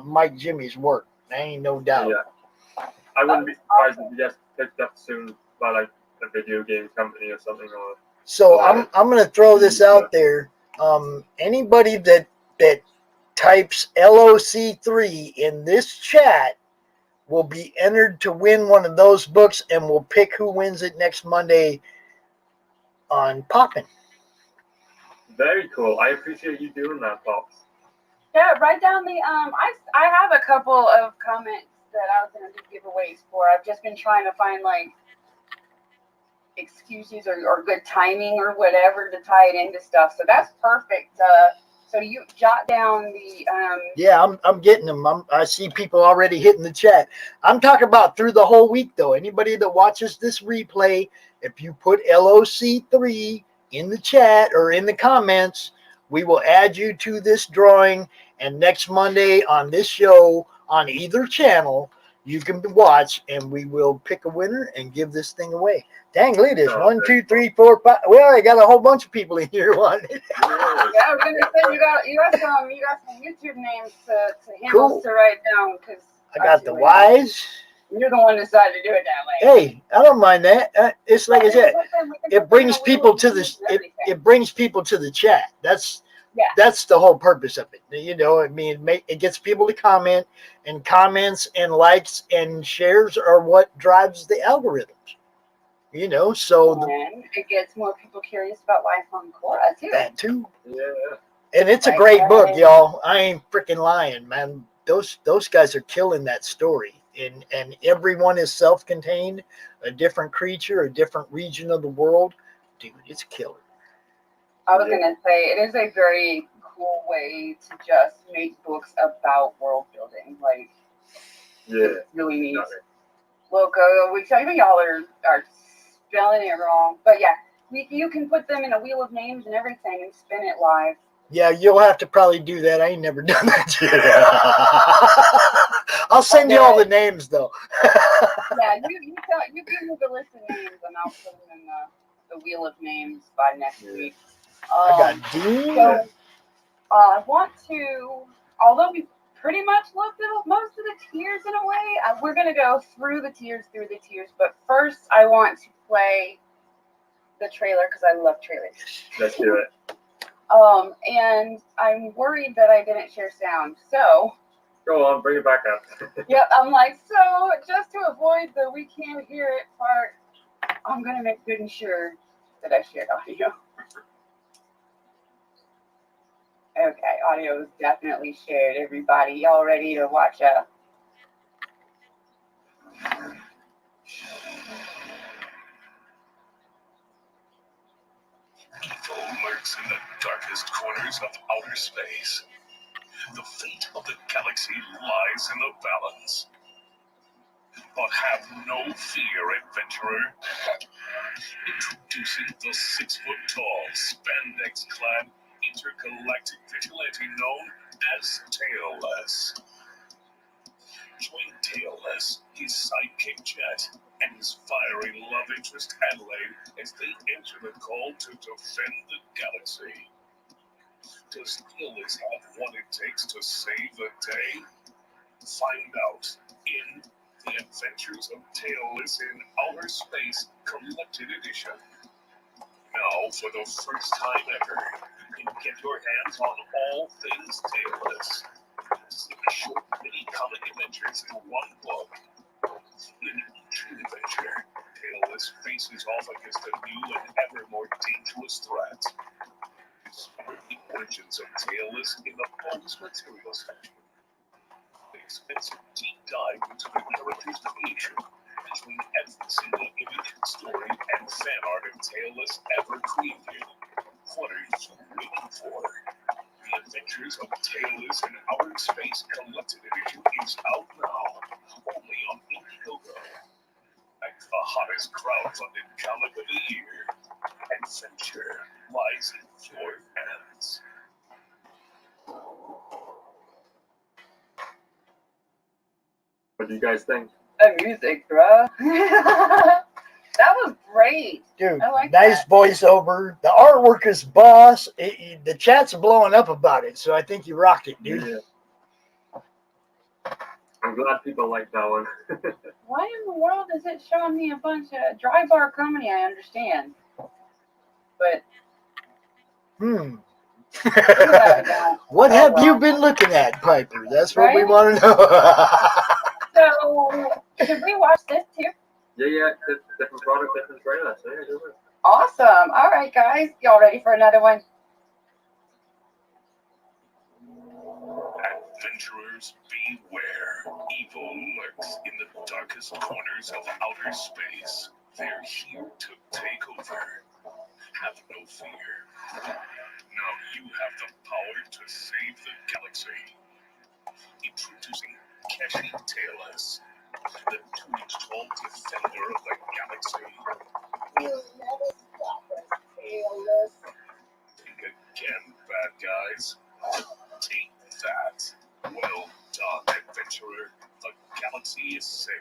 Mike Jimmy's work. There ain't no doubt. Yeah. I wouldn't be surprised if he gets picked up soon by like a video game company or something. So I'm gonna throw this out there. Anybody that types LOC3 in this chat will be entered to win one of those books, and we'll pick who wins it next Monday on Poppin. Very cool. I appreciate you doing that, Pops. Yeah, write down the I have a couple of comments that I was gonna do giveaways for. I've just been trying to find like excuses or good timing or whatever to tie it into stuff. So that's perfect. So you jot down the Yeah, I'm getting them. I see people already hitting the chat. I'm talking about through the whole week though. Anybody that watches this replay, if you put LOC3 in the chat or in the comments, we will add you to this drawing. And next Monday on this show on either channel, you can watch, and we will pick a winner and give this thing away. Dang, look at this. 1, 2, 3, 4, 5. We already got a whole bunch of people in here wanting it. Yeah, I was gonna say you got some YouTube names to handles to write down because I got the Wise. You're the one that decided to do it that way. Hey, I don't mind that. It's like I said, it brings people to the it brings people to the chat. That's the whole purpose of it. You know, I mean, it gets people to comment, and comments and likes and shares are what drives the algorithms. You know, so and it gets more people curious about life on Korra too. That too. Yeah. And it's a great book, y'all. I ain't freaking lying, man. Those guys are killing that story. And everyone is self-contained, a different creature, a different region of the world. Dude, it's killer. I was gonna say it is a very cool way to just make books about world building. Like, it's really neat. Look, we tell you y'all are spelling it wrong, but yeah, you can put them in a wheel of names and everything and spin it live. Yeah, you'll have to probably do that. I ain't never done that yet. I'll send you all the names though. Yeah, you give me the list of names and I'll put them in the wheel of names by next week. I got Dean. So, I want to, although we pretty much looked at most of the tiers in a way, we're going to go through the tiers, but first I want to play the trailer because I love trailers. Let's do it. And I'm worried that I didn't share sound, so. Go on, bring it back up. Yep, I'm like, so just to avoid the we can't hear it part, I'm going to make good and sure that I shared audio. Okay, audio is definitely shared. Everybody, y'all ready to watch Evil lurks in the darkest corners of outer space. The fate of the galaxy lies in the balance. But have no fear, adventurer. Introducing the 6-foot-tall, spandex-clad, intergalactic vigilante known as Tailless. Join Tailless, his sidekick Jet, and his fiery love interest Adelaide as they answer the call to defend the galaxy. Does Tailless have what it takes to save the day? Find out in The Adventures of Tailless in Outer Space Collected Edition. Now, for the first time ever, you can get your hands on all things Tailless. 6 short mini-comic adventures in one book. In each adventure, Tailless faces off against a new and ever more dangerous threat. Explore the origins of Tailless in the bonus materials section. An expensive deep dive into the character's creation, between every single image, story, and fan art of Tailless ever created. What are What do you guys think? Music, bro. That was great. Dude, I like nice that. voiceover. The artwork is boss. The chat's blowing up about it, so I think you rocked it, dude. Yeah. I'm glad people like that one. Why in the world is it showing me a bunch of dry bar comedy? I understand, but look at that. What Oh, have you well. been looking at, Piper? That's what we Right? want to know. So, should we watch this too? Yeah. Different product, different trailer. So yeah, do it. Awesome. All right, guys. Y'all ready for another one? Adventurers, beware. Evil lurks in the darkest corners of outer space. They're here to take over. Have no fear. Now you have the power to save the galaxy. Introducing Keshi Tailless, the 2-inch-tall defender of the galaxy. You'll never stop us, Tailless. Think again, bad guys. Take that. Well done, adventurer. The galaxy is saved.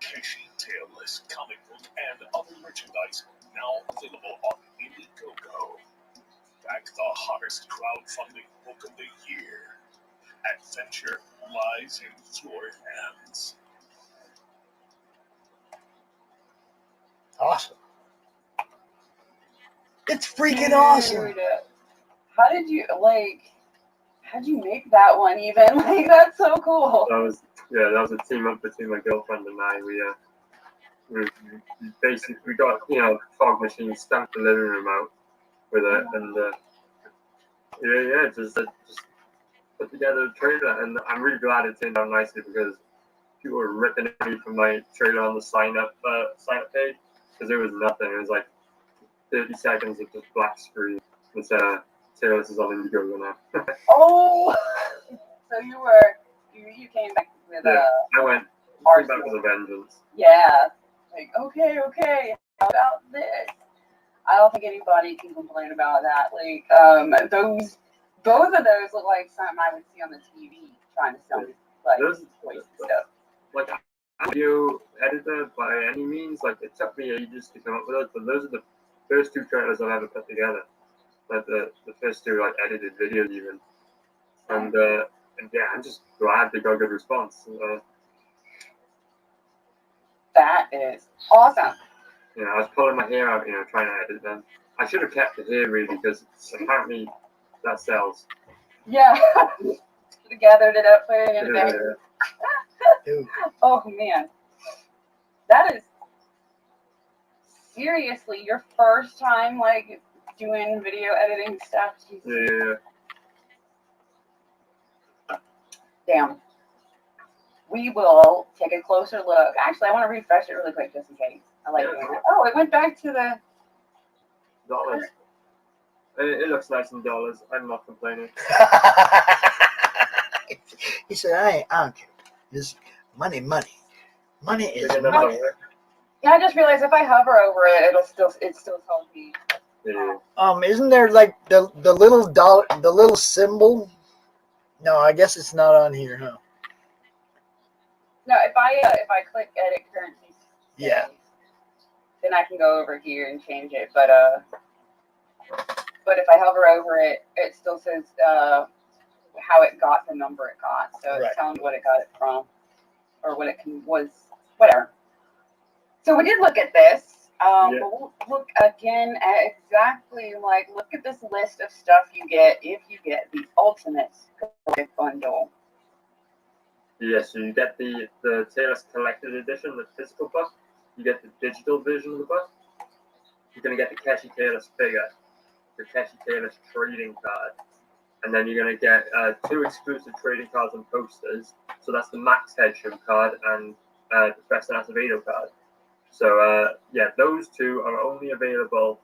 Keshi Tailless comic book and other merchandise now available on Indiegogo. Back the hottest crowdfunding book of the year. Adventure lies in your hands. Awesome. It's freaking awesome. Dude, how'd you make that one even? Like, that's so cool. That was a team up between my girlfriend and I. We basically got fog machine stamped the living room out with it, and just put together a trailer, and I'm really glad it turned out nicely because people were ripping at me from my trailer on the sign up page because it was nothing. It was like 30 seconds of just black screen. It's Taylor's is on Indiegogo now. Oh, so you came back with I went back with a vengeance. yeah, like okay, how about this? I don't think anybody can complain about that. Like, both of those look like something I would see on the TV trying to sell me like Those- toys and stuff. Like I'm a video editor by any means. Like it took me ages to come up with it, but those are the first two trailers I've ever put together. Like the first two like edited videos even, and yeah, I'm just glad they got a good response. That is awesome. I was pulling my hair out, trying to edit them. I should have kept the hair really because apparently that sells. Yeah, gathered it up, put it in there. Dude. Oh man, that is seriously your first time like doing video editing stuff. Yeah. Damn. We will take a closer look. Actually, I want to refresh it really quick just in case. I like doing that. Oh, it went back to the Dollars. It looks nice in dollars. I'm not complaining. He said, I don't care. Just money. Money is Big enough money. over there. Yeah, I just realized if I hover over it, it still tells me. Yeah. Isn't there like the little dollar, the little symbol? No, I guess it's not on here, huh? No, if I click edit currency, Yeah. then I can go over here and change it. But if I hover over it, it still says how it got the number it got. So Right. it's telling me what it got it from, or what it was, whatever. So we did look at this. But we'll look again at exactly look at this list of stuff you get if you get the ultimate bundle. Yeah, so you get the Taylor's Collected Edition, the physical book. You get the digital version of the book. You're going to get the Keshi Taylor's figure, the Keshi Taylor's trading card. And then you're going to get 2 exclusive trading cards and posters. So that's the Max Headshot card and the Professor Acevedo card. So, yeah, those 2 are only available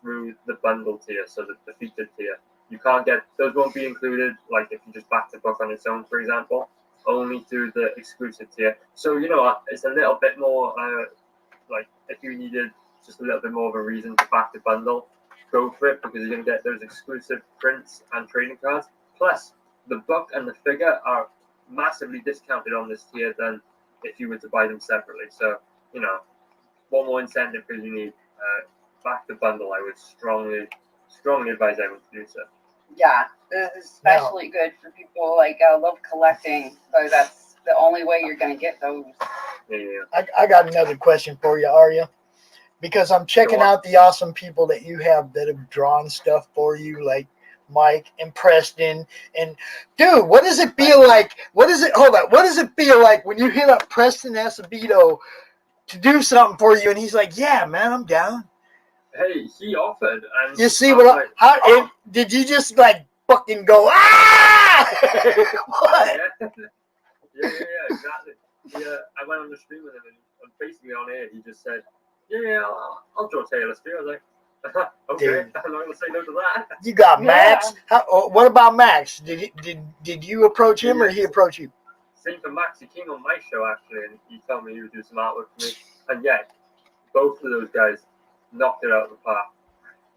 through the bundle tier, so the featured tier. You can't get, those won't be included, like if you just back the book on its own, for example, only through the exclusive tier. So, you know what, it's a little bit more, like, if you needed just a little bit more of a reason to back the bundle, go for it, because you're going to get those exclusive prints and trading cards. Plus, the book and the figure are massively discounted on this tier than if you were to buy them separately. So, one more incentive because you need back the bundle. I would strongly advise everyone to do so. Yeah, this is especially good for people like love collecting. So that's the only way you're gonna get those. Yeah. I got another question for you, Aria, because I'm checking out the awesome people that you have that have drawn stuff for you, like Mike and Preston. And dude, what does it feel like? What does it feel like when you hit up Preston Acevedo to do something for you, and he's like, "Yeah, man, I'm down." Hey, he offered, and You see I what? was like, How did you just like fucking go? Ah! What? Yeah, exactly. Yeah, I went on the stream with him, and basically on air, he just said, "Yeah, I'll draw Taylor Spear." I was like, "Okay, Dude. I'm not gonna say no to that." You got Yeah. Max. What about Max? Did you approach him or did he approach you? Same for Max. He came on my show actually, and he told me he would do some artwork for me. And yeah, both of those guys knocked it out of the park.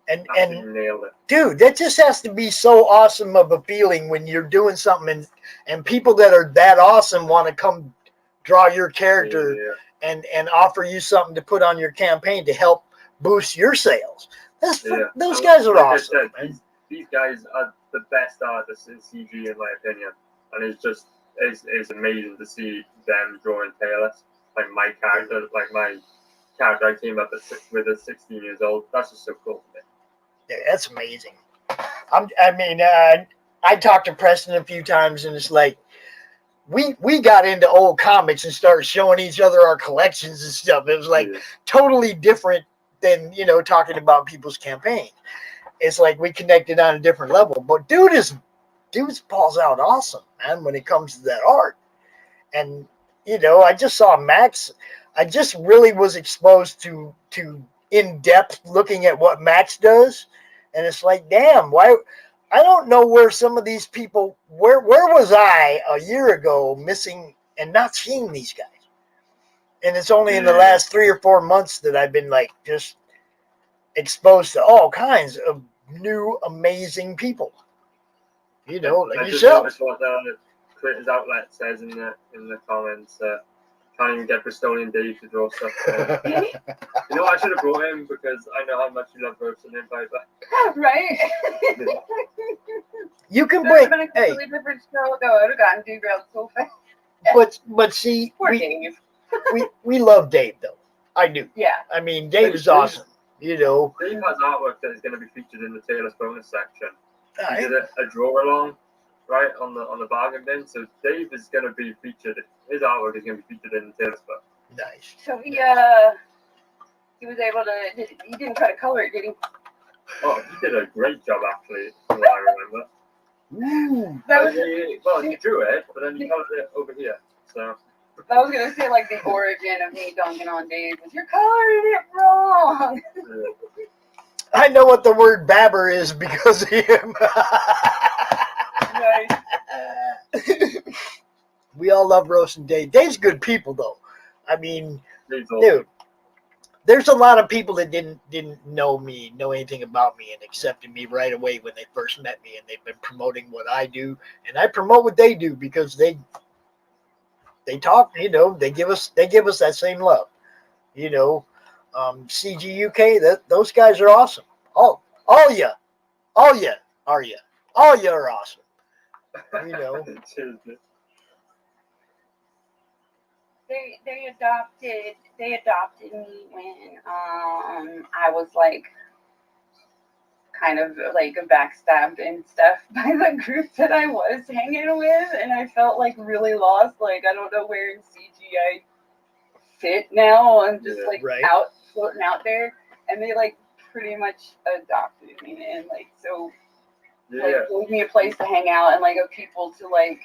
And Absolutely nailed it. dude, that just has to be so awesome of a feeling when you're doing something and people that are that awesome want to come draw your character and offer you something to put on your campaign to help boost your sales. Those guys are like awesome. I said, these guys are the best artists in CG in my opinion, and it's amazing to see them drawing Taylors. Like my character I came up with at 16 years old. That's just so cool to me. Yeah, that's amazing. I talked to Preston a few times, and it's like we got into old comics and started showing each other our collections and stuff. It was like totally different than talking about people's campaign. It's like we connected on a different level. But dude's balls out awesome, man, when it comes to that art. And I just saw Max. I just really was exposed to in depth looking at what Max does, and it's like, damn, why? I don't know where some of these people. Where was I a year ago missing and not seeing these guys? And it's only in the last 3 or 4 months that I've been like just exposed to all kinds of new amazing people. Like I yourself. just noticed what the Creators Outlet says in the comments. Can't even get Bristolian Dave to draw stuff. I should have brought him because I know how much you love roasting him, Piper. Right? You can That would bring. have been a completely different show, though. I would have gotten derailed so fast. But see, Poor Dave. we love Dave though. I do. Yeah. I mean, Dave is awesome. Dave has artwork that is going to be featured in the Taylor's bonus section. He did a draw along, right, on the bargain bin. So Dave is going to be featured. His artwork is going to be featured in the Taylor's book. Nice. So he was able to. He didn't try to color it, did he? Oh, he did a great job actually, from what I remember. He drew it, but then he colored it over here. So. I was gonna say like the origin of me dunking on Dave was you're coloring it wrong. I know what the word babber is because of him. Nice. We all love roasting Dave. Dave's good people though. I mean, Awesome. dude, there's a lot of people that didn't know anything about me and accepted me right away when they first met me, and they've been promoting what I do, and I promote what they do because they talk, they give us that same love, CG UK, those guys are awesome. All you, Aria, all you are awesome. They adopted me when I was like kind of like backstabbed and stuff by the group that I was hanging with, and I felt like really lost. Like I don't know where in CG I fit now. I'm just out floating out there, and they like pretty much adopted me and like so gave me a place to hang out and like a people to like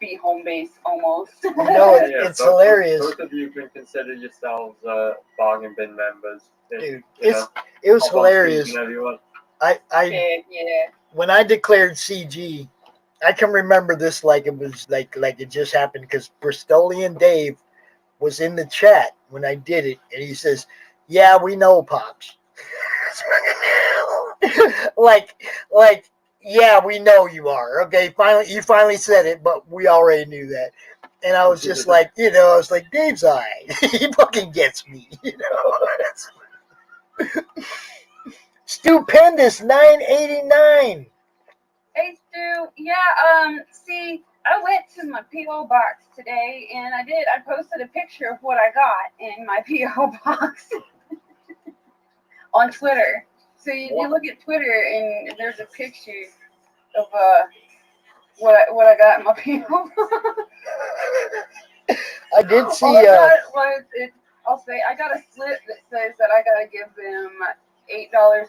be home base almost. It's hilarious. Both of you can consider yourselves bargain bin members. Dude, it was hilarious. I when I declared CG, I can remember this like it was like it just happened because Bristolian Dave was in the chat when I did it, and he says, "Yeah, we know, Pops." like Yeah, we know you are. Okay, you finally said it, but we already knew that. And I was just like, I was like, Dave's eye. He fucking gets me, Stupendous 989. Hey Stu, see, I went to my PO box today, and I posted a picture of what I got in my PO box on Twitter. So you look at Twitter, and there's a picture of what I got in my PO box. I did see. I'll say I got a slip that says that I gotta give them $8.55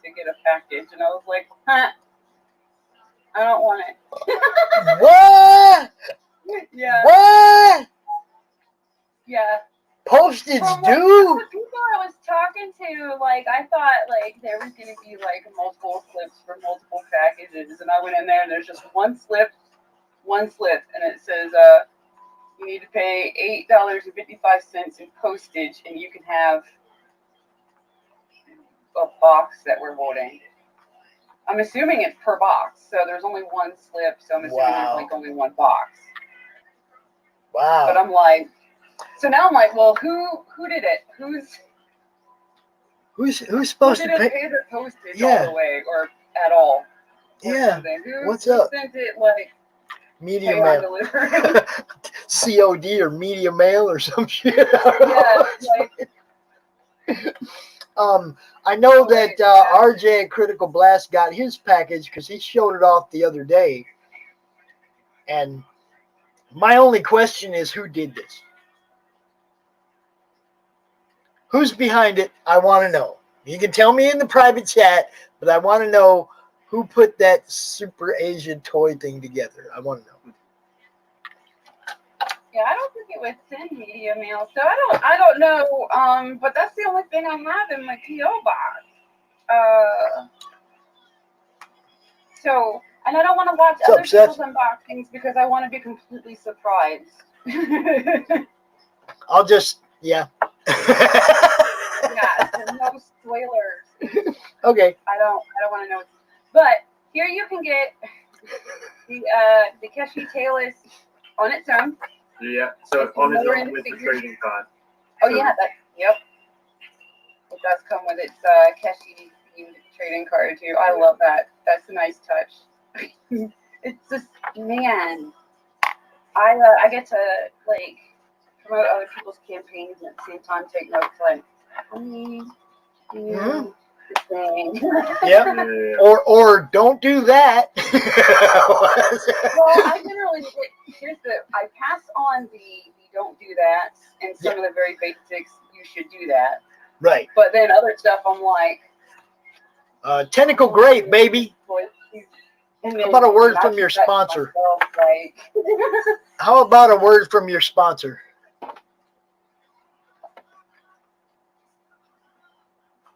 to get a package, and I was like, huh, I don't want it. What? Yeah. What? Yeah. Postage From due? the people I was talking to, like, I thought, like, there was going to be, like, multiple slips for multiple packages, and I went in there, and there's just one slip, and it says, you need to pay $8.55 in postage, and you can have a box that we're voting. I'm assuming it's per box, so there's only one slip, so I'm assuming there's, like, only one box. Wow. But I'm like, so now I'm like, well, who did it? Who's supposed who to didn't pay their postage all the way or at all? Or something? What's up? Who sent it like Media pay mail. on delivery? COD or media mail or some shit. Yeah, like, I know that RJ at Critical Blast got his package because he showed it off the other day. And my only question is, who did this? Who's behind it? I want to know. You can tell me in the private chat, but I want to know who put that Super Asian toy thing together. I want to know. yeah, I don't think it was send media mail, so I don't know. But that's the only thing I have in my PO box. So, and I don't want to watch other people's unboxings because I want to be completely surprised. I'll just, Yeah, no spoilers. Okay. I don't want to know. But here you can get the Keshi Tailless on its own. Yeah, so on its own with the trading card. Oh yeah, yep. It does come with its Keshi themed trading card too. I love that. That's a nice touch. It's just, man, I get to like promote other people's campaigns and at the same time take notes like, Yep. Or don't do that. Well, I generally I pass on the don't do that and some of the very basics, you should do that. Right. But then other stuff I'm like, tentacle grape, baby. How about a word from your sponsor? How about a word from your sponsor?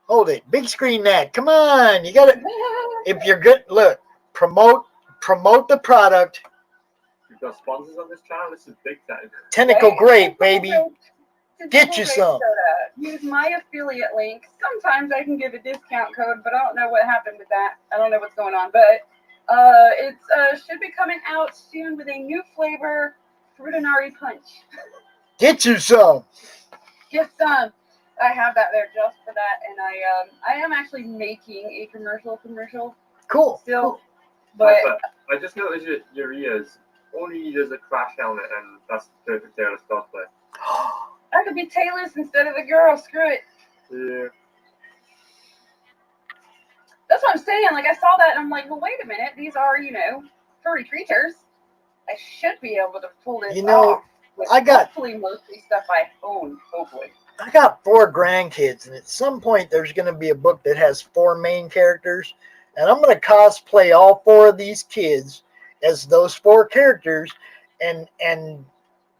Hold it. Big screen that. Come on. You got to. If you're good, look, promote the product. We've got sponsors on this channel. This is big time. Tentacle grape, baby. Get you some. Use my affiliate link. Sometimes I can give a discount code, but I don't know what happened with that. I don't know what's going on. But it should be coming out soon with a new flavor, Fruitinari Punch. Get you some. Get some. I have that there just for that, and I am actually making a commercial. Cool. Still, cool. but I just noticed your ears. Only there's a crash helmet, and that's the perfect Taylor's cosplay. I could be Taylor's instead of the girl. Screw it. Yeah. That's what I'm saying. Like, I saw that, and I'm like, well, wait a minute. These are, furry creatures. I should be able to pull this off. Hopefully mostly stuff I own. Hopefully. I got 4 grandkids, and at some point there's going to be a book that has 4 main characters, and I'm going to cosplay all 4 of these kids as those 4 characters and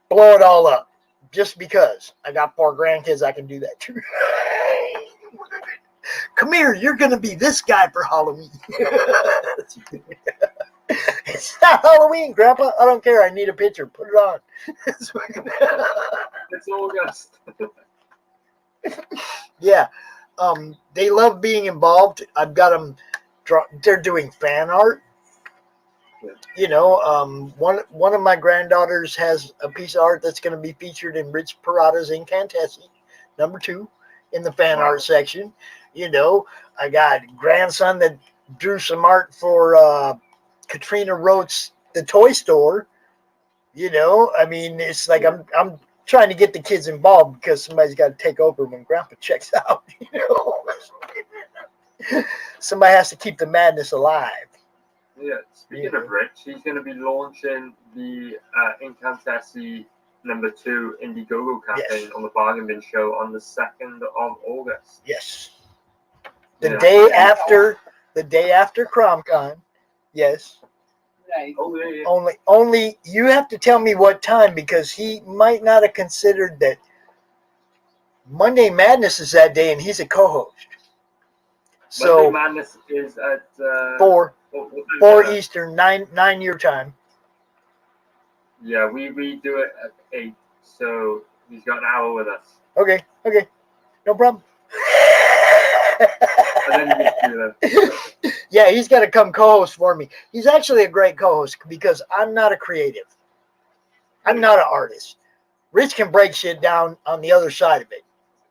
blow it all up. Just because I got 4 grandkids, I can do that too. Come here, you're going to be this guy for Halloween. It's not Halloween, Grandpa. I don't care. I need a picture. Put it on. It's August. Yeah. They love being involved. I've got them they're doing fan art. Yeah. You know, one of my granddaughters has a piece of art that's going to be featured in Rich Parada's Incantessi, #2, in the fan art section. You know, I got a grandson that drew some art for Katrina Roth's The Toy Store. You know, I mean, it's like I'm trying to get the kids involved because somebody's got to take over when Grandpa checks out. You know, somebody has to keep the madness alive. Yeah, speaking of Rich, he's going to be launching the Incantessi #2 Indiegogo campaign on the Bargain Bin Show on the 2nd of August. Yes. The day after CromCon. Yes. Right. Oh, yeah. Only you have to tell me what time because he might not have considered that Monday Madness is that day and he's a co-host. So Monday Madness is at 4 Eastern, 9 your time. Yeah, we do it at 8, so he's got an hour with us. Okay, no problem. And then you just do that. Yeah, he's got to come co-host for me. He's actually a great co-host because I'm not a creative. I'm not an artist. Rich can break shit down on the other side of it.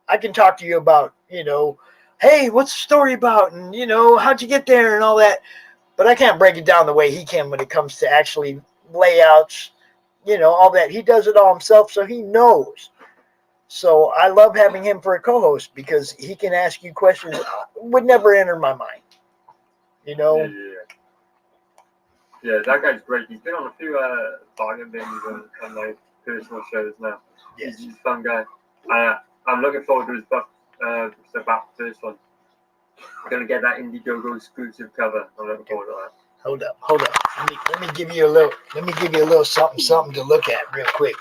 I can talk to you about, you know, hey, what's the story about? And, you know, how'd you get there and all that. But I can't break it down the way he can when it comes to actually layouts, you know, all that. He does it all himself, so he knows. So I love having him for a co-host because he can ask you questions that would never enter my mind. You know? Yeah, that guy's great. He's been on a few bargain bins and like personal shows now. Yes. He's a fun guy. I'm looking forward to his back first one. I'm gonna get that Indiegogo exclusive cover. I'm looking forward to that. Hold up. Let me give you a little something to look at real quick.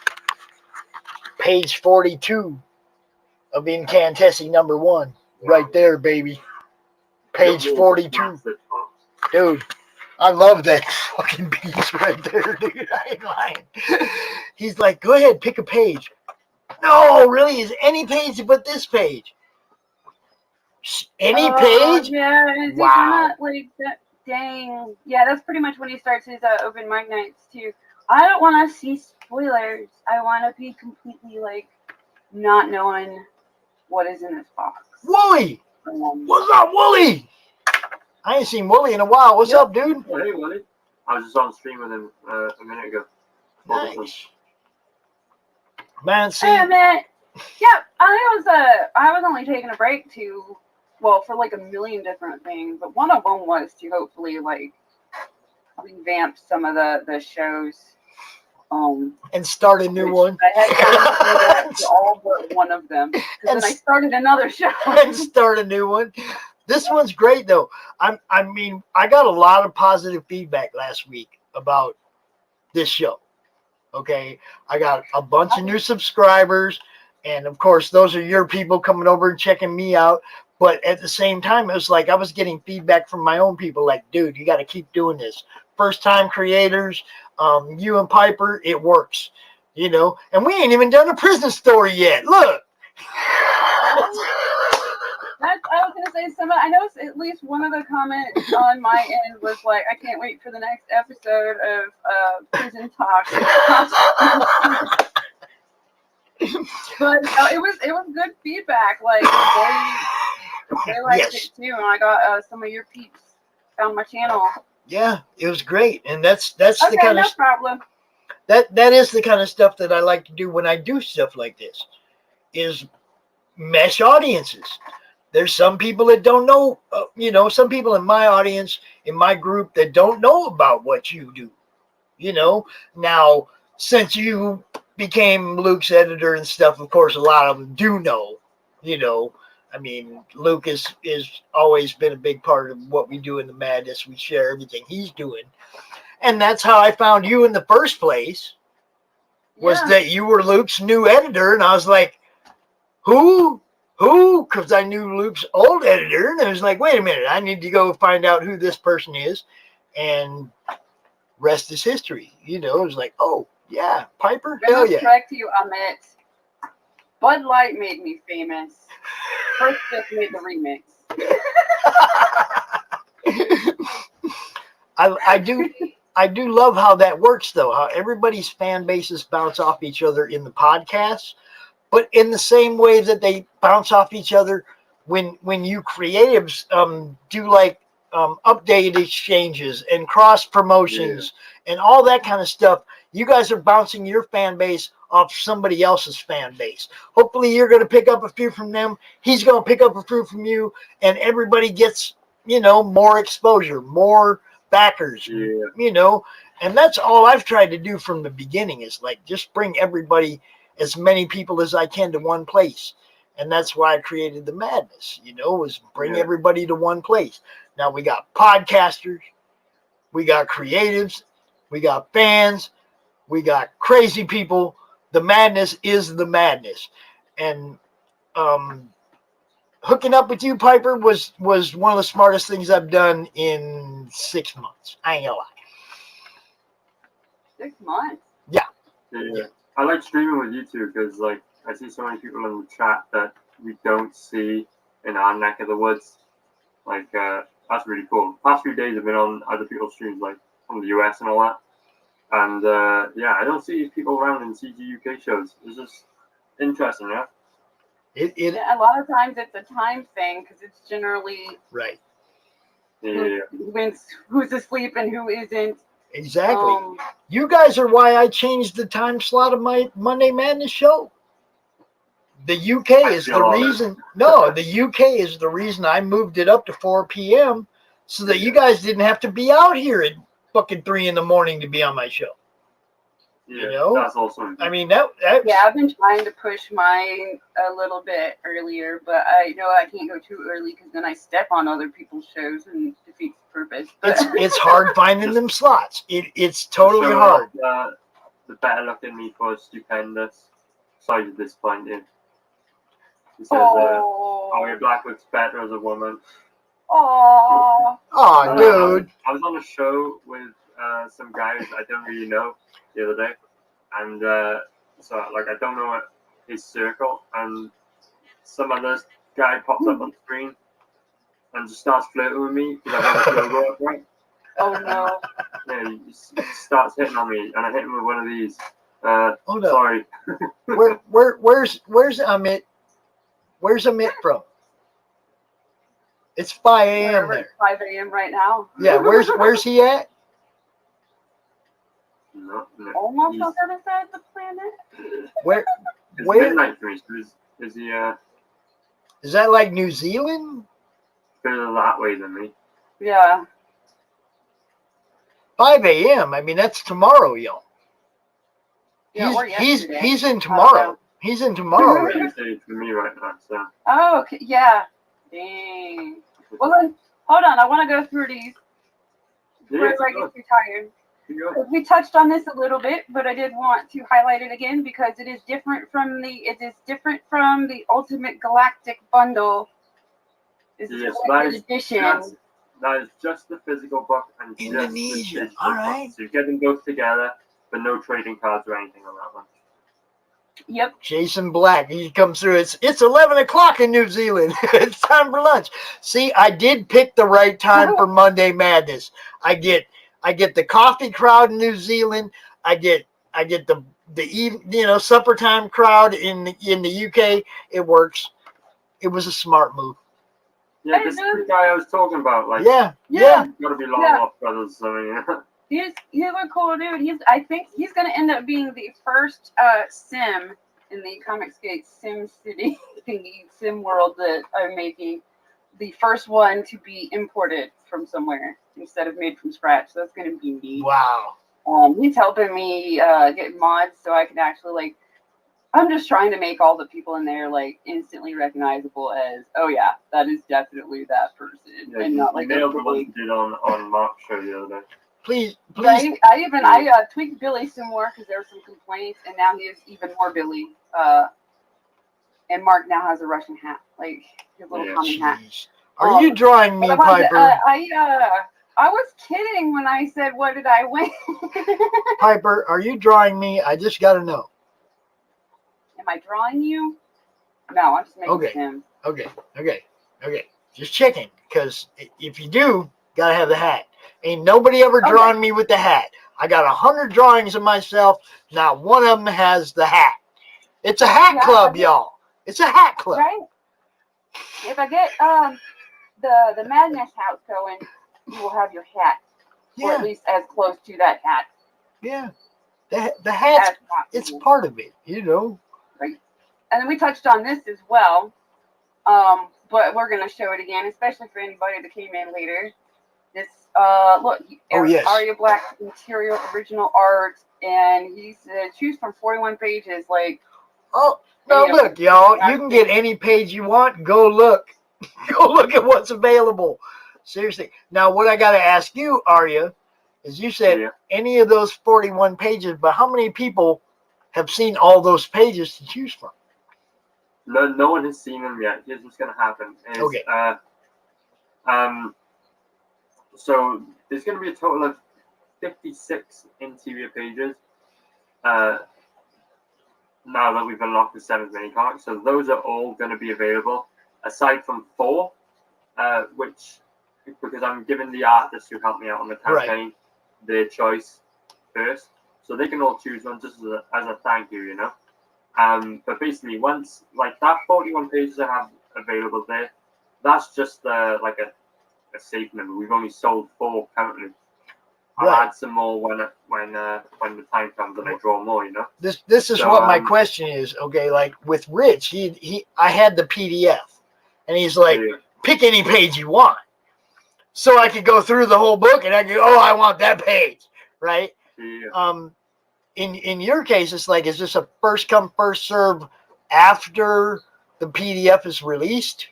Page 42 of Incantessi #1. Right there, baby. Page 42. Dude, I love that fucking piece right there, dude. I ain't lying. He's like, go ahead, pick a page. No, really, is any page but this page? Any page? Yeah, it's Wow. not like that. Dang. Yeah, that's pretty much when he starts his open mic nights too. I don't want to see spoilers. I want to be completely like not knowing what is in this box. Wooly! What's up, Wooly? I ain't seen Wooly in a while. What's up, dude? Oh, hey, Wooly. I was just on stream with him a minute ago. Nice. Man, see. Hey, man. Yeah, I was only taking a break for like a million different things, but one of them was to hopefully like revamp some of the shows. And start a new one. I had time to do that to all but one of them. And then I started another show. And start a new one. This one's great though. I mean, I got a lot of positive feedback last week about this show. Okay, I got a bunch of new subscribers, and of course, those are your people coming over and checking me out. But at the same time, it was like I was getting feedback from my own people, like, dude, you got to keep doing this. First-time creators, you and Piper, it works, you know. And we ain't even done a prison story yet. Look. I was gonna say I know at least one of the comments on my end was like, I can't wait for the next episode of Prison Talk. But it was good feedback. Like they liked it too, and I got some of your peeps found my channel. Yeah, it was great, and that's okay, the kind no of problem. That is the kind of stuff that I like to do when I do stuff like this. Is mesh audiences. There's some people that don't know, you know, some people in my audience, in my group that don't know about what you do, you know. Now, since you became Luke's editor and stuff, of course, a lot of them do know, you know. I mean, Luke is always been a big part of what we do in the Madness. We share everything he's doing. And that's how I found you in the first place, was that you were Luke's new editor. And I was like, who? Because I knew Luke's old editor, and I was like, wait a minute, I need to go find out who this person is, and rest is history. You know, it was like, oh, yeah, Piper, hell yeah. Correct you, Amit. Bud Light made me famous. First just made the remix. I do love how that works, though. How everybody's fan bases bounce off each other in the podcast, but in the same way that they bounce off each other when you creatives do like update exchanges and cross promotions and all that kind of stuff. You guys are bouncing your fan base off somebody else's fan base. Hopefully, you're going to pick up a few from them. He's going to pick up a few from you, and everybody gets more exposure, more backers, and that's all I've tried to do from the beginning is like just bring everybody, as many people as I can to one place. And that's why I created the madness, was bring everybody to one place. Now we got podcasters, we got creatives, we got fans, we got crazy people. The madness is the madness. And hooking up with you, Piper, was one of the smartest things I've done in 6 months. I ain't gonna lie. 6 months. Yeah. I like streaming with you too because like I see so many people in the chat that we don't see in our neck of the woods. Like that's really cool. The past few days I've been on other people's streams, like from the US and all that. And I don't see people around in CG UK shows. It's just interesting, yeah. A lot of times it's a time thing because it's generally right. Who's asleep and who isn't. Exactly. You guys are why I changed the time slot of my Monday Madness show. The UK is the reason. No, the UK is the reason I moved it up to 4 p.m. so that you guys didn't have to be out here at fucking 3 a.m. to be on my show. Yeah, that's awesome. I mean, that's... Yeah, I've been trying to push mine a little bit earlier, but I know I can't go too early because then I step on other people's shows and defeats the purpose. It's hard finding them slots. It's totally hard. The better look in me for stupendous. Sorry to disappoint you. He says, Aria Black looks better as a woman. Oh, dude. I was on a show with some guys I don't really know the other day, and so like I don't know his circle, and some other guy pops up on the screen and just starts flirting with me because I've got his logo up, right? Oh no! Yeah, he starts hitting on me, and I hit him with one of these. Hold up. Sorry. Where's Amit? Where's Amit from? It's 5 a.m. there. 5 a.m. right now. Yeah, where's he at? Almost on the other side of the planet. Where? It's midnight for me. Is he Is that like New Zealand? further that way than me? Yeah. 5 a.m. I mean, that's tomorrow, yo. Yeah, or yesterday. He's in tomorrow. He's in tomorrow. Wednesday for me right now. So. Oh, okay. Yeah. Dang. Well, then, hold on. I want to go through these before I get too tired. We touched on this a little bit, but I did want to highlight it again because it is different from the Ultimate Galactic Bundle. This is a limited edition. That is just the physical book and Indonesia. Just the digital All right. book. So you get them both together, but no trading cards or anything on that one. Yep. Jason Black, he comes through. It's 11 o'clock in New Zealand. It's time for lunch. See, I did pick the right time for Monday Madness. I get the coffee crowd in New Zealand. I get the supper time crowd in the UK. It works. It was a smart move. Yeah, this is the guy I was talking about. Like, yeah. Gotta be long off brothers. I mean. He's a cool dude. I think he's gonna end up being the first sim in the Comicsgate Sim City thingy sim world that I'm making. The first one to be imported from somewhere instead of made from scratch. So that's gonna be neat. Wow. He's helping me get mods so I can actually I'm just trying to make all the people in there instantly recognizable as, oh yeah, that is definitely that person, yeah, and not like nailed the one you did on Mark's show the other day. Please. I tweaked Billy some more because there were some complaints, and now he is even more Billy. And Mark now has a Russian hat, like his little Tommy hat. Are you drawing me, Piper? I was kidding when I said, "What did I win?" Piper, are you drawing me? I just got to know. Am I drawing you? No, I'm just making him. Okay. Just checking, because if you do, gotta have the hat. Ain't nobody ever Okay. drawn me with the hat. I got 100 drawings of myself. Not one of them has the hat. It's a hat Yeah, club, okay. y'all. It's a hat club. Right? If I get the Madness house going, you will have your hat, or at Yeah, least as close to that hat yeah. The hat's as possible. it's part of it, you know. Right. And then we touched on this as well, but we're gonna show it again, especially for anybody that came in later. This look, Oh, yes. Aria Black interior original art, and he said choose from 41 pages. Like, Oh, no, Yeah. look, y'all. You can get any page you want. Go look. Go look at what's available. Seriously. Now, what I got to ask you, Aria, is you said Yeah. any of those 41 pages, but how many people have seen all those pages to choose from? No one has seen them yet. Here's what's going to happen. Is, Okay. So there's going to be a total of 56 interior pages. Now that we've unlocked the 7th mini comic, so those are all going to be available, aside from 4, which, because I'm giving the artists who helped me out on the campaign their choice first, so they can all choose one just as a thank you, you know. But basically, once like that 41 pages I have available there, that's just like a safe number. We've only sold 4 currently. I'll Right. add some more when the time comes and I draw more, you know. This is So, what my question is. Okay, like with Rich, I had the PDF, and he's like, Yeah. pick any page you want, so I could go through the whole book and I could, I want that page, right? Yeah. In your case, it's like, is this a first come first serve after the PDF is released?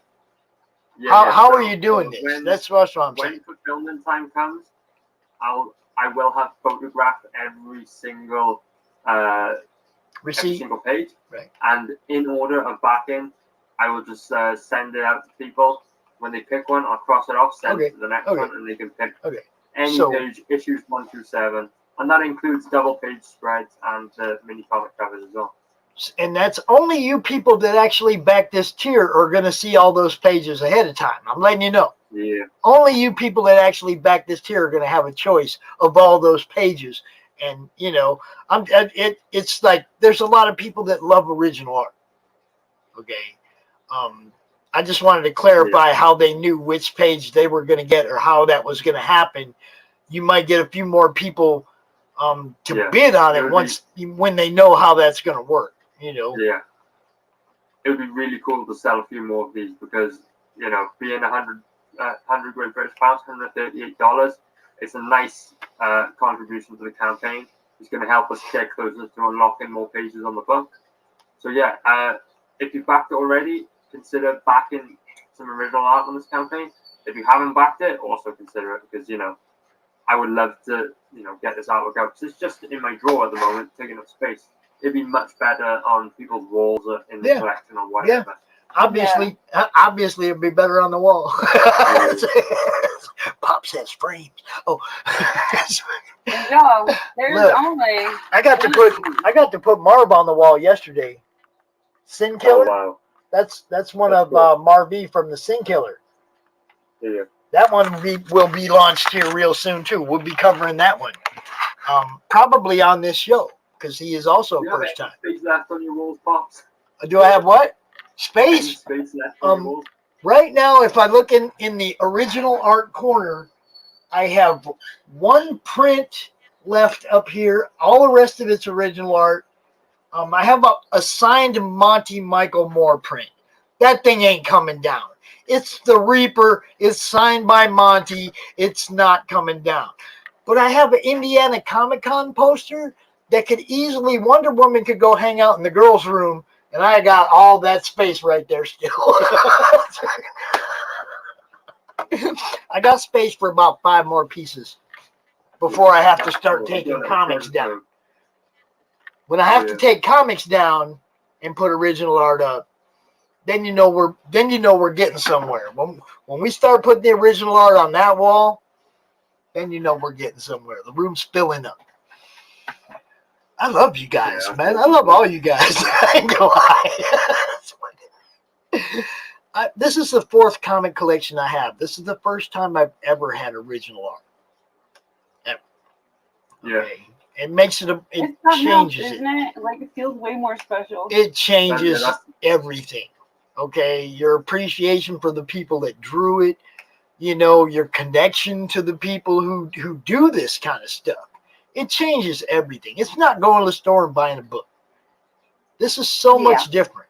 Yeah, How so are you doing this? when- That's what I'm When saying. fulfillment time comes, I will have photographed every single Receipt. page, Right. and in order of backing, I will just send it out to people. When they pick one, I'll cross it off, send it to the next Okay. one, and they can pick Okay. any So- page, issues 1 through 7, and that includes double page spreads and mini comic covers as well. And that's only you people that actually back this tier are going to see all those pages ahead of time. I'm letting you know. Yeah. Only you people that actually back this tier are going to have a choice of all those pages. And, you know, it's like there's a lot of people that love original art. Okay. I just wanted to clarify how they knew which page they were going to get or how that was going to happen. You might get a few more people to bid on it when they know how that's going to work, you know. Yeah. It would be really cool to sell a few more of these because, you know, being 100 Great British pounds, $138, it's a nice contribution to the campaign. It's going to help us get closer to unlocking more pages on the book. So yeah, if you backed it already, consider backing some original art on this campaign. If you haven't backed it, also consider it because, you know, I would love to, you know, get this artwork out because it's just in my drawer at the moment, taking up space. It'd be much better on people's walls or in the collection or whatever. Yeah. Obviously, it'd be better on the wall. Pop says frames. Oh, no, there's Look, only. I got to put Marv on the wall yesterday. Sin Oh, Killer. wow. That's one That's of cool. Marv from the Sin Killer. Yeah. That one will be launched here real soon too. We'll be covering that one, probably on this show because he is also Do you a have first any time. space left on your walls, Pops? Do I have what? Any Space? space left on your walls? Right now, if I look in the original art corner, I have one print left up here. All the rest of it's original art. I have a signed Monty Michael Moore print. That thing ain't coming down. It's the Reaper. It's signed by Monty. It's not coming down. But I have an Indiana Comic Con poster that could easily, Wonder Woman could go hang out in the girls' room, and I got all that space right there still. I got space for about 5 more pieces before I have to start taking comics down. When I have to take comics down and put original art up, then you know we're getting somewhere. When we start putting the original art on that wall, then you know we're getting somewhere. The room's filling up. I love you guys, man. I love all you guys. I ain't gonna lie. This is the 4th comic collection I have. This is the first time I've ever had original art. Yeah. Okay? It makes it it It's something else, changes it. isn't it? Like it feels way more special. It changes that's- everything. Okay, your appreciation for the people that drew it, you know, your connection to the people who do this kind of stuff. It changes everything. It's not going to the store and buying a book. This is so much different,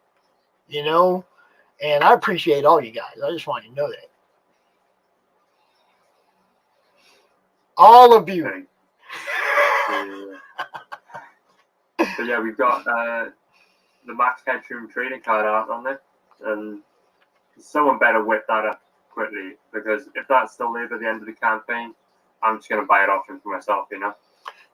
you know, and I appreciate all you guys. I just want you to know that. All of you. Okay. But yeah, we've got the Max Headroom trading card art on there, and someone better whip that up quickly, because if that's still there by the end of the campaign, I'm just gonna buy it off him for myself, you know.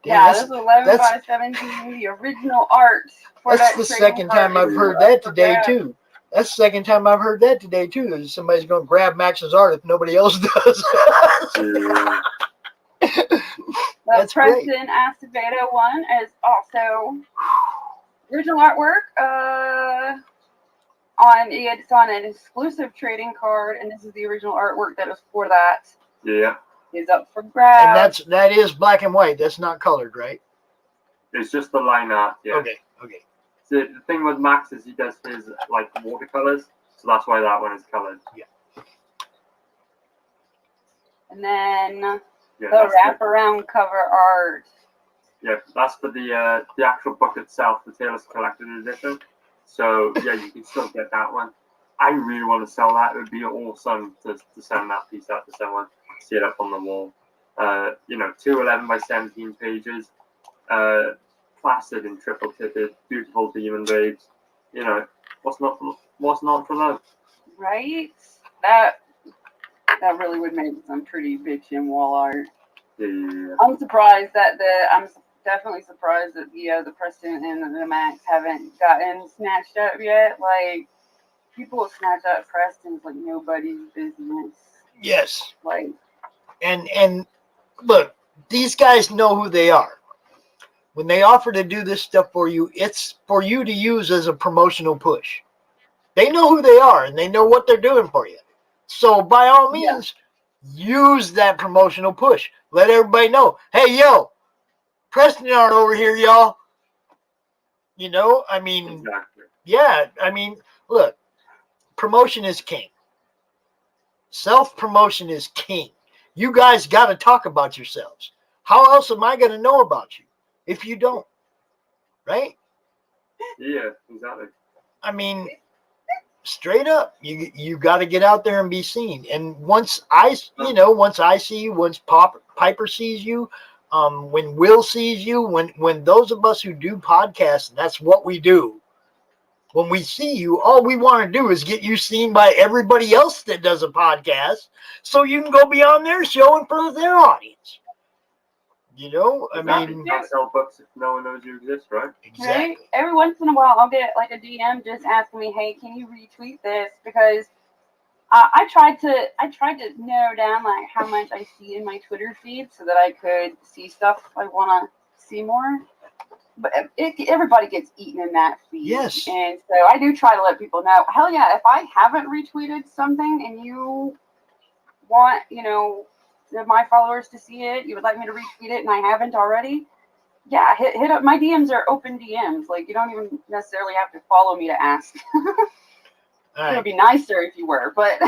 Yeah, this is 11 by 17, the original art. For That's that the trading second card time I've is heard up that for today grabs. too. That's the second time I've heard that today too. That somebody's going to grab Max's art if nobody else does. The That's great. Preston Acevedo one is also original artwork. It's on an exclusive trading card, and this is the original artwork that is for that. Yeah. Is up for grabs. And that is black and white. That's not colored, right? It's just the line art, yeah. Okay. So the thing with Max is he does his like watercolors, so that's why that one is colored. And then Yeah, the wraparound cover art. Yeah, that's for the actual book itself, the Taylor's Collected Edition. So yeah, you can still get that one. I really want to sell that. It would be awesome to send that piece out to someone, see it up on the wall. You know, 2 11 by 17 pages, plastered and triple tipped, beautiful demon babes. You know, what's not for love? Right? That really would make some pretty bitchin' wall art. Yeah. I'm surprised that I'm definitely surprised that the Preston and the Max haven't gotten snatched up yet. Like, people snatch up Preston's like nobody's business. Yes. Like, And look, these guys know who they are. When they offer to do this stuff for you, it's for you to use as a promotional push. They know who they are and they know what they're doing for you. So by all means, use that promotional push. Let everybody know, hey, yo, Preston art over here, y'all. You know, I mean, Exactly. yeah, I mean, look, promotion is king. Self-promotion is king. You guys got to talk about yourselves. How else am I going to know about you if you don't? Right? Yeah, exactly. I mean, straight up, you got to get out there and be seen. And once I see you, once Piper sees you, when Will sees you, when those of us who do podcasts, that's what we do. When we see you, all we want to do is get you seen by everybody else that does a podcast, so you can go be on their show in front of their audience. You know, I mean, You can't sell books if no one knows you exist, right? exactly. right? Every once in a while, I'll get like a DM just asking me, "Hey, can you retweet this?" Because I tried to narrow down like how much I see in my Twitter feed so that I could see stuff I want to see more. But everybody gets eaten in that feed. Yes. And so I do try to let people know, hell yeah, if I haven't retweeted something and you want, my followers to see it, you would like me to retweet it and I haven't already, yeah, hit up. My DMs are open DMs. Like, you don't even necessarily have to follow me to ask. It would be nicer if you were, but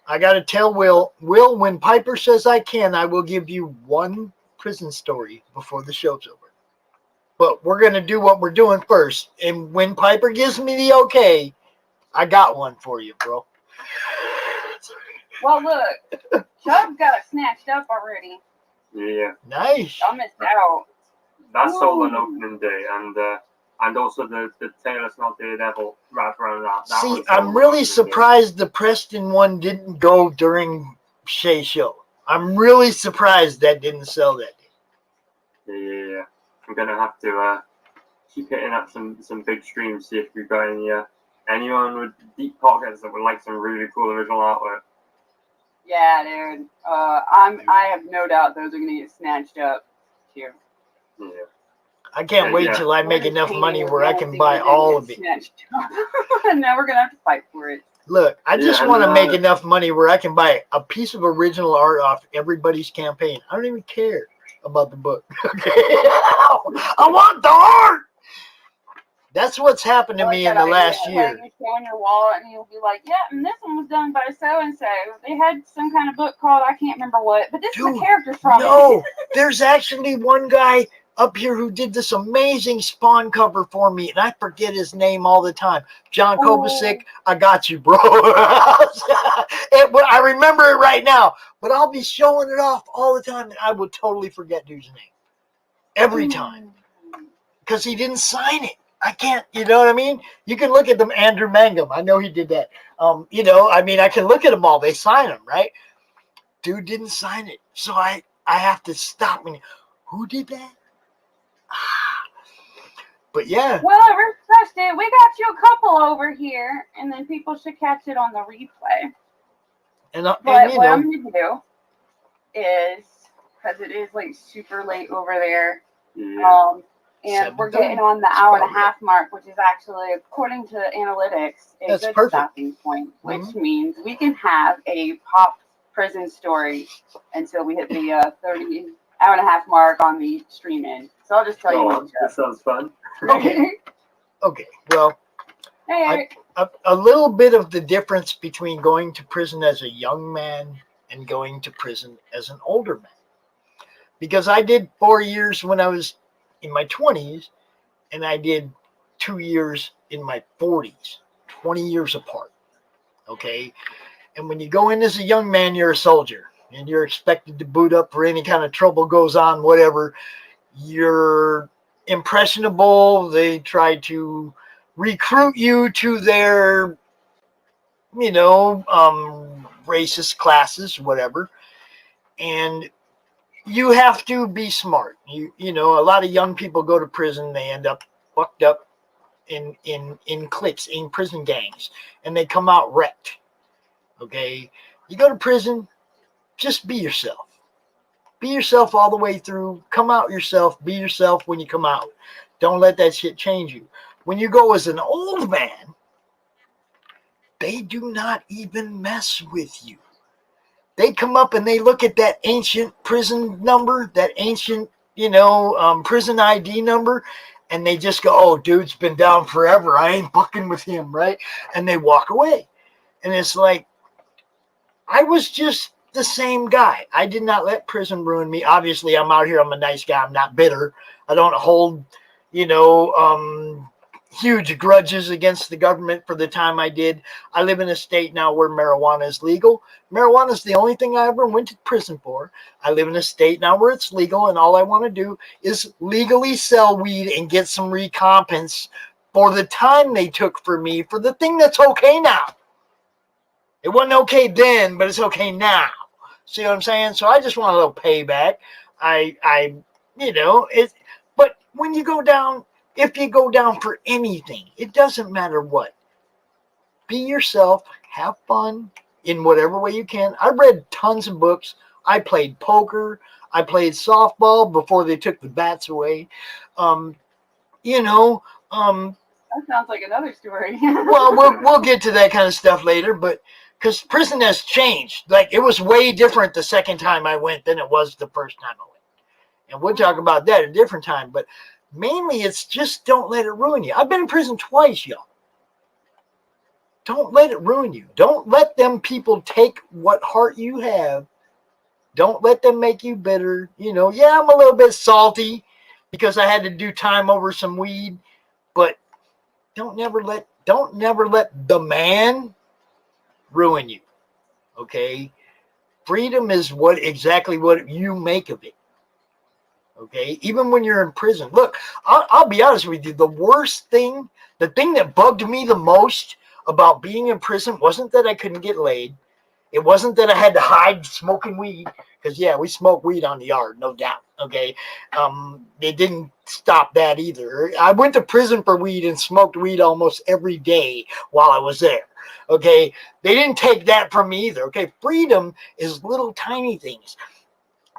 I got to tell Will, when Piper says I can, I will give you one prison story before the show's over. But we're going to do what we're doing first. And when Piper gives me the okay, I got one for you, bro. well, look, Chubb got snatched up already. Yeah. Nice. I missed out. That's sold on Ooh. opening day, and also the Taylor's Not Daredevil wraparound that. See, one's sold I'm on really opening day. surprised the Preston one didn't go during Shay's show. I'm really surprised that didn't sell that day. Yeah. I'm gonna have to keep hitting up some big streams, see if we've got anyone with deep pockets that would like some really cool original artwork. Yeah, dude. I have no doubt those are gonna get snatched up too. Yeah. I can't wait Yeah. till I make We're just enough painting money with where the I only can thing buy that didn't all get of it. snatched up. And now we're gonna have to fight for it. Look, I just Yeah, want to and, make enough money where I can buy a piece of original art off everybody's campaign. I don't even care. about the book. Okay, I want the art. That's what's happened to me in the last year. You show on your wall, and you'll be like, "Yeah, and this one was done by so and so. They had some kind of book called I can't remember what, but this is the character from it." No, there's actually one guy up here who did this amazing Spawn cover for me, and I forget his name all the time. John Kovacic, I got you, bro. I remember it right now, but I'll be showing it off all the time, and I will totally forget dude's name every time because he didn't sign it. I can't, you know what I mean? You can look at them, Andrew Mangum. I know he did that. You know, I mean, I can look at them all. They sign them, right? Dude didn't sign it, so I have to stop me. Who did that? But yeah. Well, I refreshed it. We got you a couple over here, and then people should catch it on the replay. But what I'm going to do is, because it is like super late over there, and we're getting on the hour and a half mark, which is actually, according to analytics, a good stopping point, which means we can have a pop prison story until we hit the 30 hour and a half mark on the stream end. So I'll just tell you. That sounds fun. Okay. Okay. Well, hey, Eric. A little bit of the difference between going to prison as a young man and going to prison as an older man. Because I did 4 years when I was in my 20s, and I did 2 years in my 40s, 20 years apart. Okay? And when you go in as a young man, you're a soldier, and you're expected to boot up for any kind of trouble goes on, whatever. You're impressionable. They try to recruit you to their, you know, racist classes, whatever. And you have to be smart. You know, a lot of young people go to prison. They end up fucked up in cliques, in prison gangs, and they come out wrecked. Okay, you go to prison, just be yourself. Be yourself all the way through. Come out yourself. Be yourself when you come out. Don't let that shit change you. When you go as an old man, they do not even mess with you. They come up and they look at that ancient prison number, that ancient, you know, prison ID number, and they just go, "Oh, dude's been down forever. I ain't fucking with him," right? And they walk away. And it's like, I was just the same guy. I did not let prison ruin me. Obviously, I'm out here. I'm a nice guy. I'm not bitter. I don't hold, you know, huge grudges against the government for the time I did. I live in a state now where marijuana is legal. Marijuana is the only thing I ever went to prison for. I live in a state now where it's legal, and all I want to do is legally sell weed and get some recompense for the time they took for me for the thing that's okay now. It wasn't okay then, but it's okay now. See what I'm saying? So I just want a little payback. You know, but when you go down, if you go down for anything, it doesn't matter what. Be yourself, have fun in whatever way you can. I read tons of books. I played poker. I played softball before they took the bats away. You know, that sounds like another story. Well, we'll get to that kind of stuff later, but because prison has changed. Like, it was way different the second time I went than it was the first time I went. And we'll talk about that at a different time. But mainly, it's just don't let it ruin you. I've been in prison twice, y'all. Don't let it ruin you. Don't let them people take what heart you have. Don't let them make you bitter. You know, yeah, I'm a little bit salty because I had to do time over some weed, but don't never let the man ruin you. Okay? Freedom is exactly what you make of it. Okay? Even when you're in prison. Look, I'll be honest with you. The thing that bugged me the most about being in prison wasn't that I couldn't get laid. It wasn't that I had to hide smoking weed. Because, yeah, we smoke weed on the yard, no doubt. Okay? It didn't stop that either. I went to prison for weed and smoked weed almost every day while I was there. Okay? They didn't take that from me either. Okay? Freedom is little tiny things.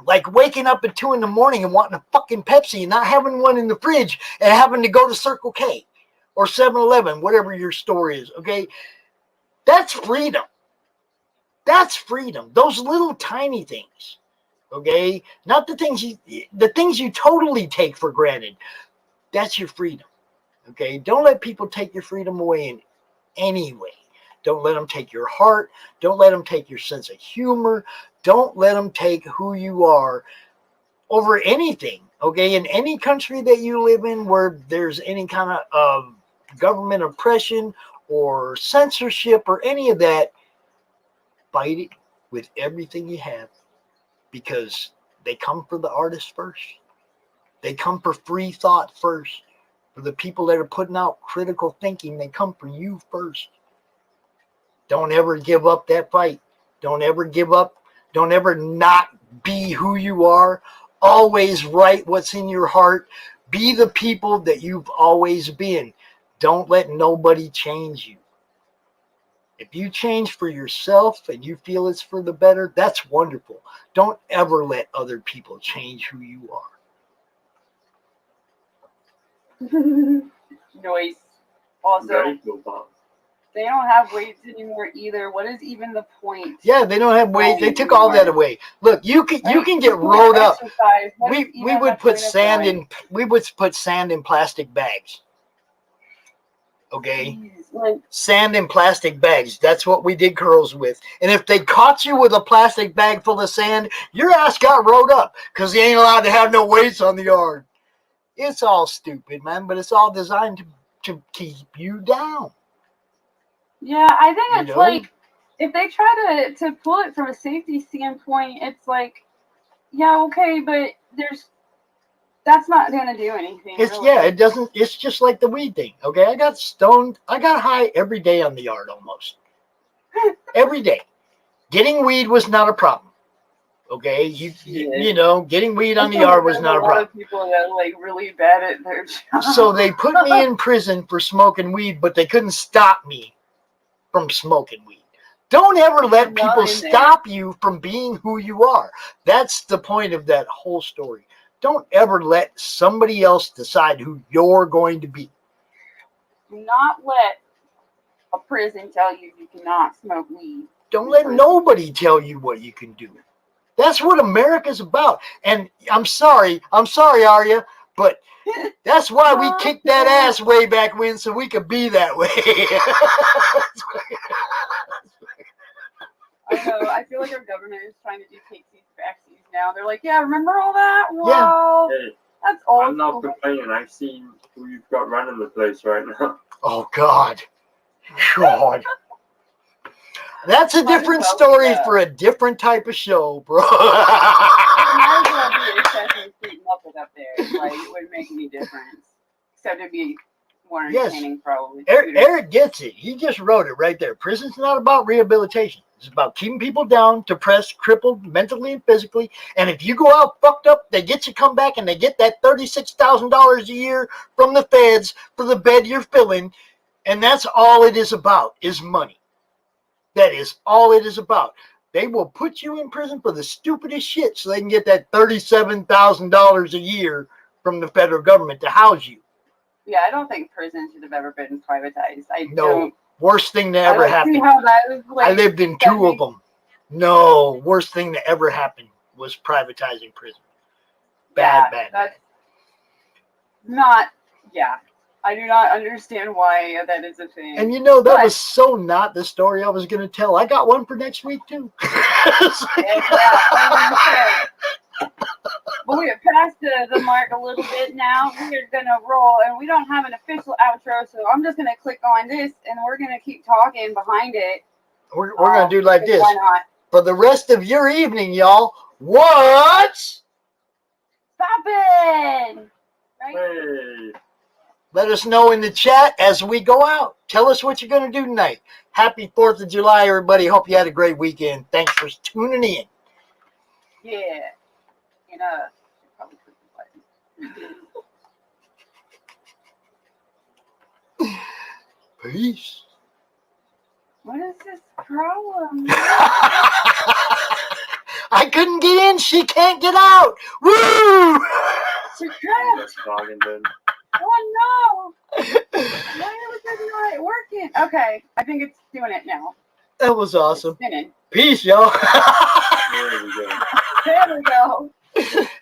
Like waking up at 2 a.m. and wanting a fucking Pepsi and not having one in the fridge and having to go to Circle K or 7-Eleven, whatever your store is. Okay? That's freedom. That's freedom. Those little tiny things. Okay? Not the things you totally take for granted. That's your freedom. Okay? Don't let people take your freedom away in any way. Don't let them take your heart. Don't let them take your sense of humor. Don't let them take who you are over anything. Okay? In any country that you live in where there's any kind of government oppression or censorship or any of that, fight it with everything you have, because they come for the artists first. They come for free thought first. For the people that are putting out critical thinking, they come for you first. Don't ever give up that fight. Don't ever give up. Don't ever not be who you are. Always write what's in your heart. Be the people that you've always been. Don't let nobody change you. If you change for yourself and you feel it's for the better, that's wonderful. Don't ever let other people change who you are. Noise. Also, Very cool part. they don't have weights anymore either. What is even the point? Yeah, they don't have weight. They took all that away. Look, you can get rolled up. We would put sand in plastic bags. Okay? Sand in plastic bags. That's what we did curls with. And if they caught you with a plastic bag full of sand, your ass got rolled up because you ain't allowed to have no weights on the yard. It's all stupid, man, but it's all designed to keep you down. Yeah, I think it's like, if they try to pull it from a safety standpoint, it's like, yeah, okay, but that's not gonna do anything. Really. Yeah, it doesn't. It's just like the weed thing. Okay, I got stoned. I got high every day on the yard almost. Every day. Getting weed was not a problem. Okay, you know, getting weed on the yard was not a problem. A lot of people that are like really bad at their job. So they put me in prison for smoking weed, but they couldn't stop me from smoking weed. Don't ever let people stop you from being who you are. That's the point of that whole story. Don't ever let somebody else decide who you're going to be. Do not let a prison tell you you cannot smoke weed. Don't let nobody tell you what you can do. That's what America's about. And I'm sorry, Aria, but that's why we kicked that ass way back when, so we could be that way. I know. I feel like our government is trying to take these vaccines now. They're like, yeah, remember all that? Well, Hey, that's all. I'm not complaining. I've seen who you've got running the place right now. Oh, God. That's a different story for a different type of show, bro. Might as well be a Sesame Street Muppet up there. Like, it wouldn't make any difference. Except it'd be more entertaining, probably. Eric gets it. He just wrote it right there. Prison's not about rehabilitation. It's about keeping people down, depressed, crippled, mentally and physically. And if you go out fucked up, they get you come back and they get that $36,000 a year from the feds for the bed you're filling. And that's all it is about, is money. That is all it is about. They will put you in prison for the stupidest shit so they can get that $37,000 a year from the federal government to house you. Yeah, I don't think prison should have ever been privatized. Worst thing that ever happened. I lived in two of them. No, worst thing that ever happened was privatizing prison. Bad. That's not, I do not understand why that is a thing. And that was so not the story I was going to tell. I got one for next week, too. But we have passed the mark a little bit now. We're going to roll, and we don't have an official outro, so I'm just going to click on this, and we're going to keep talking behind it. We're going to do like this. Why not? For the rest of your evening, y'all, what's poppin'? Right? Hey. Let us know in the chat as we go out. Tell us what you're going to do tonight. Happy 4th of July, everybody. Hope you had a great weekend. Thanks for tuning in. Yeah. And, probably click the button. Peace. What is this problem? I couldn't get in. She can't get out. Woo! That's bargain bin. Oh no! Why is it not working? Okay, I think it's doing it now. That was awesome. It's spinning. Peace, y'all. There we go. Hey! better go.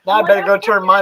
Now I better go turn mine